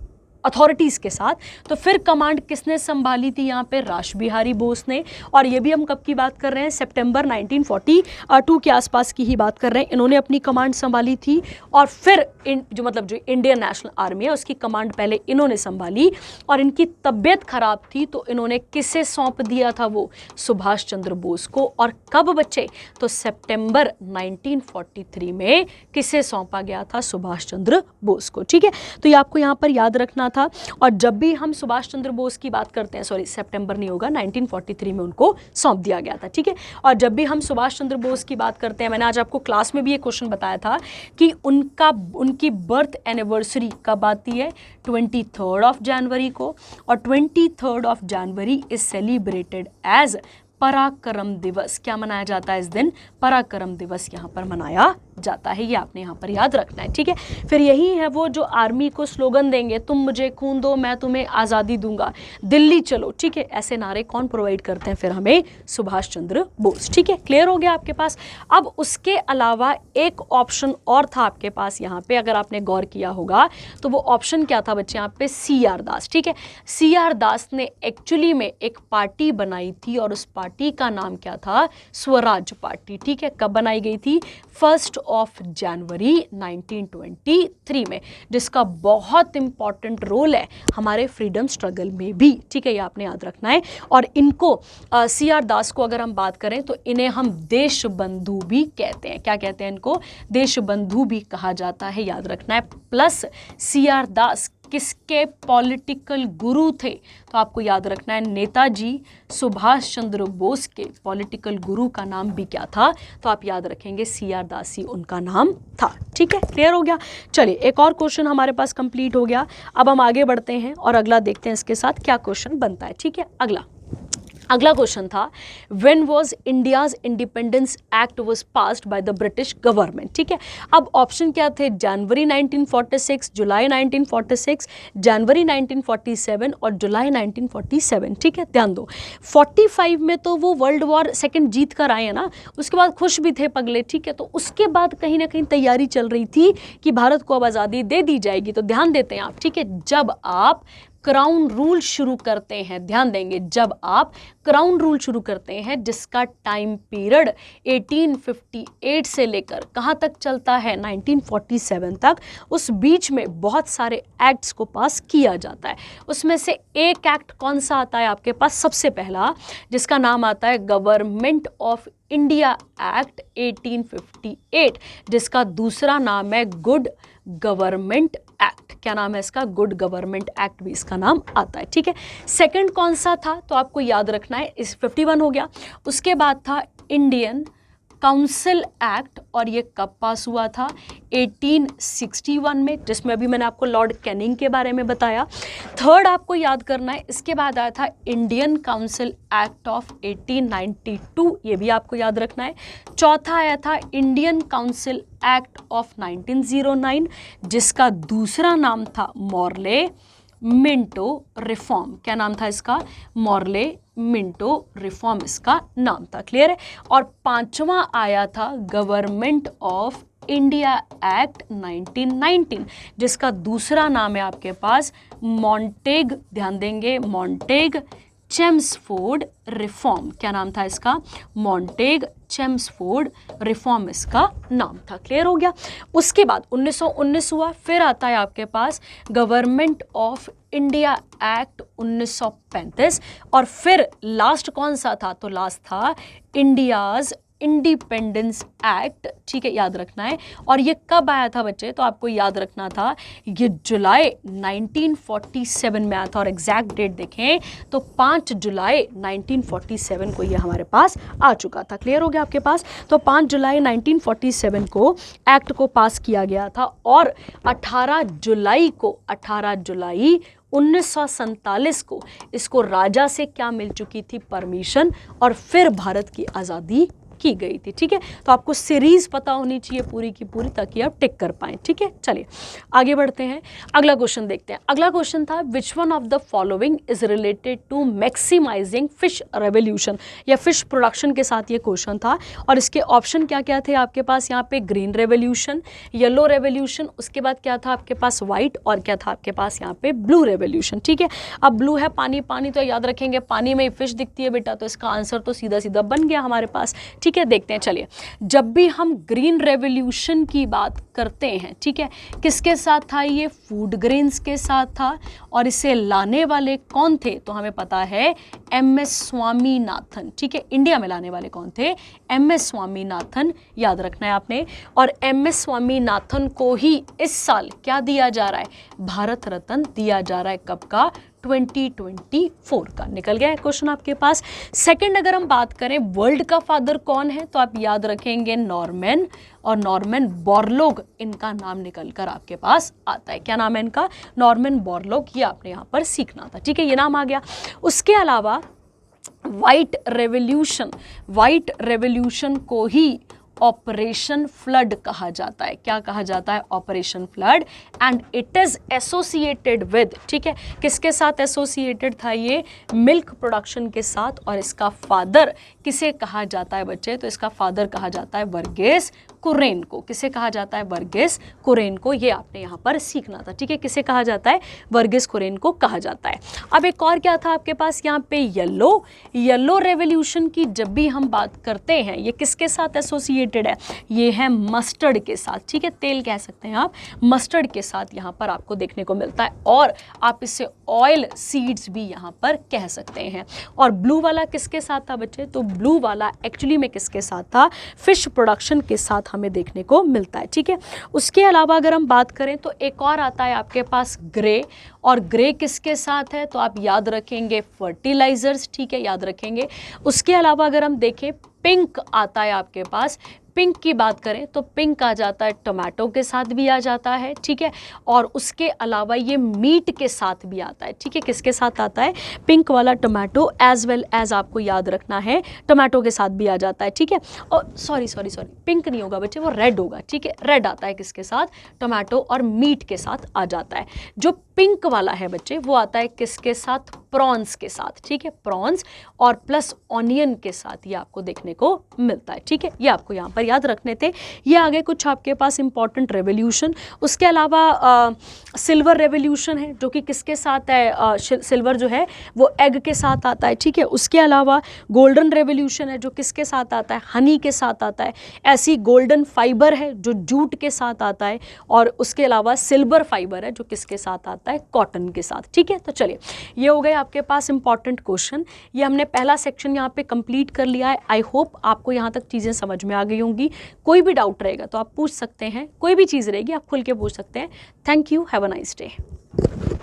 अथॉरिटीज़ के साथ। तो फिर कमांड किसने संभाली थी यहाँ पे? रास बिहारी बोस ने। और ये भी हम कब की बात कर रहे हैं? सितंबर 1942 के आसपास की ही बात कर रहे हैं। इन्होंने अपनी कमांड संभाली थी, और फिर जो इंडियन नेशनल आर्मी है उसकी कमांड पहले इन्होंने संभाली, और इनकी तबीयत खराब थी तो इन्होंने किसे सौंप दिया था? वो सुभाष चंद्र बोस को। और कब बच्चे? तो सितंबर 1943 में किसे सौंपा गया था? सुभाष चंद्र बोस को, ठीक है। तो ये आपको यहाँ पर याद रखना था। और जब भी हम सुभाष चंद्र बोस की बात करते हैं, सॉरी सितंबर नहीं होगा, 1943 में उनको सौंप दिया गया था, ठीक है। और जब भी हम सुभाष चंद्र बोस की बात करते हैं, मैंने आज आपको क्लास में भी ये क्वेश्चन बताया था कि उनकी बर्थ एनिवर्सरी कब आती है? 23 जनवरी को। और 23 जनवरी इज सेलिब्रेटेड एज पराक्रम दिवस। क्या मनाया जाता है इस दिन? पराक्रम दिवस यहाँ पर मनाया जाता है। ये आपने यहाँ पर याद रखना है, ठीक है। फिर यही है वो जो आर्मी को स्लोगन देंगे, तुम मुझे खून दो मैं तुम्हें आज़ादी दूंगा, दिल्ली चलो, ठीक है। ऐसे नारे कौन प्रोवाइड करते हैं? फिर हमें सुभाष चंद्र बोस, ठीक है। क्लियर हो गया आपके पास? अब उसके अलावा एक ऑप्शन और था आपके पास यहाँ पे, अगर आपने गौर किया होगा तो वो ऑप्शन क्या था बच्चे? यहाँ पे CR दास, ठीक है। CR दास ने एक्चुअली में एक पार्टी बनाई थी, और उस पार्टी का नाम क्या था? स्वराज पार्टी, ठीक है। कब बनाई गई थी? 1 जनवरी 1923 में, जिसका बहुत इंपॉर्टेंट रोल है हमारे फ्रीडम स्ट्रगल में भी, ठीक है। ये आपने याद रखना है। और इनको CR दास को अगर हम बात करें तो इन्हें हम देश बंधु भी कहते हैं। क्या कहते हैं इनको? देश बंधु भी कहा जाता है, याद रखना है। प्लस CR दास किसके पॉलिटिकल गुरु थे? तो आपको याद रखना है नेताजी सुभाष चंद्र बोस के पॉलिटिकल गुरु का नाम भी क्या था? तो आप याद रखेंगे CR दास ही उनका नाम था, ठीक है। क्लियर हो गया? चलिए, एक और क्वेश्चन हमारे पास कंप्लीट हो गया। अब हम आगे बढ़ते हैं और अगला देखते हैं इसके साथ क्या क्वेश्चन बनता है, ठीक है। अगला क्वेश्चन था, when was India's independence act was passed by the British government, ठीक है। अब ऑप्शन क्या थे? जनवरी 1946, जुलाई 1946, जनवरी 1947 और जुलाई 1947, ठीक है। ध्यान दो, 45 में तो वो वर्ल्ड वॉर सेकंड जीत कर आए हैं ना, उसके बाद खुश भी थे पगले, ठीक है। तो उसके बाद कहीं ना कहीं तैयारी चल रही थी कि भारत को अब आज़ादी दे दी जाएगी। तो ध्यान देते हैं आप, ठीक है। जब आप क्राउन रूल शुरू करते हैं, ध्यान देंगे, जब आप क्राउन रूल शुरू करते हैं जिसका टाइम पीरियड 1858 से लेकर कहाँ तक चलता है? 1947 तक। उस बीच में बहुत सारे एक्ट्स को पास किया जाता है। उसमें से एक एक्ट कौन सा आता है आपके पास? सबसे पहला, जिसका नाम आता है गवर्नमेंट ऑफ इंडिया एक्ट 1858, जिसका दूसरा नाम है गुड गवर्नमेंट एक्ट। क्या नाम है इसका? गुड गवर्नमेंट एक्ट भी इसका नाम आता है, ठीक है। सेकंड कौन सा था? तो आपको याद रखना है, इस 51 हो गया। उसके बाद था इंडियन काउंसिल एक्ट, और ये कब पास हुआ था? 1861 में, जिसमें अभी मैंने आपको लॉर्ड कैनिंग के बारे में बताया। थर्ड आपको याद करना है, इसके बाद आया था इंडियन काउंसिल एक्ट ऑफ 1892, ये भी आपको याद रखना है। चौथा आया था इंडियन काउंसिल एक्ट ऑफ 1909, जिसका दूसरा नाम था मॉर्ले मिंटो रिफॉर्म। क्या नाम था इसका? मॉर्ले मिंटो रिफॉर्म इसका नाम था। क्लियर है? और पांचवा आया था गवर्नमेंट ऑफ इंडिया एक्ट 1919, जिसका दूसरा नाम है आपके पास मॉन्टेग, ध्यान देंगे, मॉन्टेग चेम्सफोर्ड रिफॉर्म। क्या नाम था इसका? मॉन्टेग चेम्सफोर्ड रिफॉर्म इसका नाम था। क्लियर हो गया? उसके बाद 1919 हुआ, फिर आता है आपके पास गवर्नमेंट ऑफ इंडिया एक्ट 1935, और फिर लास्ट कौन सा था? तो लास्ट था इंडियाज इंडिपेंडेंस एक्ट, ठीक है, याद रखना है। और ये कब आया था बच्चे, तो आपको याद रखना था ये जुलाई 1947 में आया था, और एग्जैक्ट डेट देखें तो 5 जुलाई 1947 को ये हमारे पास आ चुका था। क्लियर हो गया आपके पास? तो 5 जुलाई 1947 को एक्ट को पास किया गया था, और 18 जुलाई 1947 को इसको राजा से क्या मिल चुकी थी, परमिशन, और फिर भारत की आज़ादी की गई थी। ठीक है, तो आपको सीरीज पता होनी चाहिए पूरी की पूरी, ताकि आप टिक कर पाएं। ठीक है, चलिए आगे बढ़ते हैं, अगला क्वेश्चन देखते हैं। अगला क्वेश्चन था which one of the following is related to maximizing fish revolution, या फिश प्रोडक्शन के साथ ये क्वेश्चन था। और इसके ऑप्शन क्या क्या थे आपके पास यहाँ पे, ग्रीन रेवोल्यूशन, येलो रेवोल्यूशन, उसके बाद क्या था आपके पास व्हाइट, और क्या था आपके पास यहाँ पे ब्लू रेवोल्यूशन। ठीक है, अब ब्लू है पानी, पानी तो याद रखेंगे पानी में ही फिश दिखती है बेटा, तो इसका आंसर तो सीधा सीधा बन गया हमारे पास। ठीक है, देखते हैं, चलिए जब भी हम ग्रीन रेवोल्यूशन की बात करते हैं, ठीक है, किसके साथ था ये, फूड ग्रेन्स के साथ था, और इसे लाने वाले कौन थे, तो हमें पता है MS स्वामीनाथन। ठीक है, इंडिया में लाने वाले कौन थे, MS स्वामीनाथन, याद रखना है आपने। और MS स्वामीनाथन को ही इस साल क्या दिया जा रहा है, भारत रत्न दिया जा रहा है, कब का, 2024 का। निकल गया है क्वेश्चन आपके पास। सेकंड अगर हम बात करें वर्ल्ड का फादर कौन है, तो आप याद रखेंगे नॉर्मन, और नॉर्मन बोरलॉग इनका नाम निकल कर आपके पास आता है। क्या नाम है इनका, नॉर्मन बोरलॉग, ये आपने यहाँ पर सीखना था। ठीक है, ये नाम आ गया। उसके अलावा व्हाइट रेवोल्यूशन को ही ऑपरेशन फ्लड कहा जाता है। क्या कहा जाता है, operation flood, and it is associated with, ठीक है, किसके साथ एसोसिएटेड था ये, मिल्क प्रोडक्शन के साथ, और इसका फादर किसे कहा जाता है बच्चे, तो इसका फादर कहा जाता है वर्गीस कुरियन को। किसे कहा जाता है, वर्गीस कुरियन को, ये आपने यहाँ पर सीखना था। ठीक है, किसे कहा जाता है, वर्गीस कुरियन को कहा जाता है। अब एक और क्या था आपके पास यहाँ पे, येलो रेवोल्यूशन की जब भी हम बात करते हैं, ये किसके साथ एसोसिएटेड है, ये है मस्टर्ड के साथ। ठीक है, तेल कह सकते हैं आप, मस्टर्ड के साथ यहाँ पर आपको देखने को मिलता है, और आप इसे ऑयल सीड्स भी यहाँ पर कह सकते हैं। और ब्लू वाला किसके साथ था बच्चे, तो ब्लू वाला एक्चुअली में किसके साथ था, फिश प्रोडक्शन के साथ हमें देखने को मिलता है। ठीक है, उसके अलावा अगर हम बात करें तो एक और आता है आपके पास ग्रे, और ग्रे किसके साथ है, तो आप याद रखेंगे फर्टिलाइजर्स। ठीक है, याद रखेंगे। उसके अलावा अगर हम देखें पिंक आता है आपके पास, पिंक की बात करें तो पिंक आ जाता है टोमेटो के साथ भी आ जाता है। ठीक है, और उसके अलावा ये मीट के साथ भी आता है। ठीक है, किसके साथ आता है, पिंक वाला टोमेटो, एज वेल एज आपको याद रखना है टोमेटो के साथ भी आ जाता है। ठीक है, और सॉरी पिंक नहीं होगा बच्चे, वो रेड होगा। ठीक है, रेड आता है किसके साथ, टोमेटो और मीट के साथ आ जाता है। जो पिंक वाला है बच्चे वो आता है किसके साथ, प्रॉन्स के साथ। ठीक है, प्रॉन्स और प्लस ऑनियन के साथ ये आपको देखने को मिलता है। ठीक है, ये आपको यहाँ पर याद रखने थे। ये आगे कुछ आपके पास इंपॉर्टेंट रेवोल्यूशन। उसके अलावा सिल्वर रेवोल्यूशन है जो कि किसके साथ है, सिल्वर जो है वो एग के साथ आता है। ठीक है, उसके अलावा गोल्डन रेवोल्यूशन है जो किसके साथ आता है, हनी के साथ आता है। ऐसी गोल्डन फाइबर है जो जूट के साथ आता है, और उसके अलावा सिल्वर फाइबर है जो किसके साथ आता है, कॉटन के साथ। ठीक है, तो चलिए ये हो गए आपके पास इंपॉर्टेंट क्वेश्चन। ये हमने पहला सेक्शन यहाँ पे कंप्लीट कर लिया है। आई होप आपको यहाँ तक चीज़ें समझ में आ गई होंगी। कोई भी डाउट रहेगा तो आप पूछ सकते हैं, कोई भी चीज़ रहेगी आप खुल के पूछ सकते हैं। Thank you, have a nice day.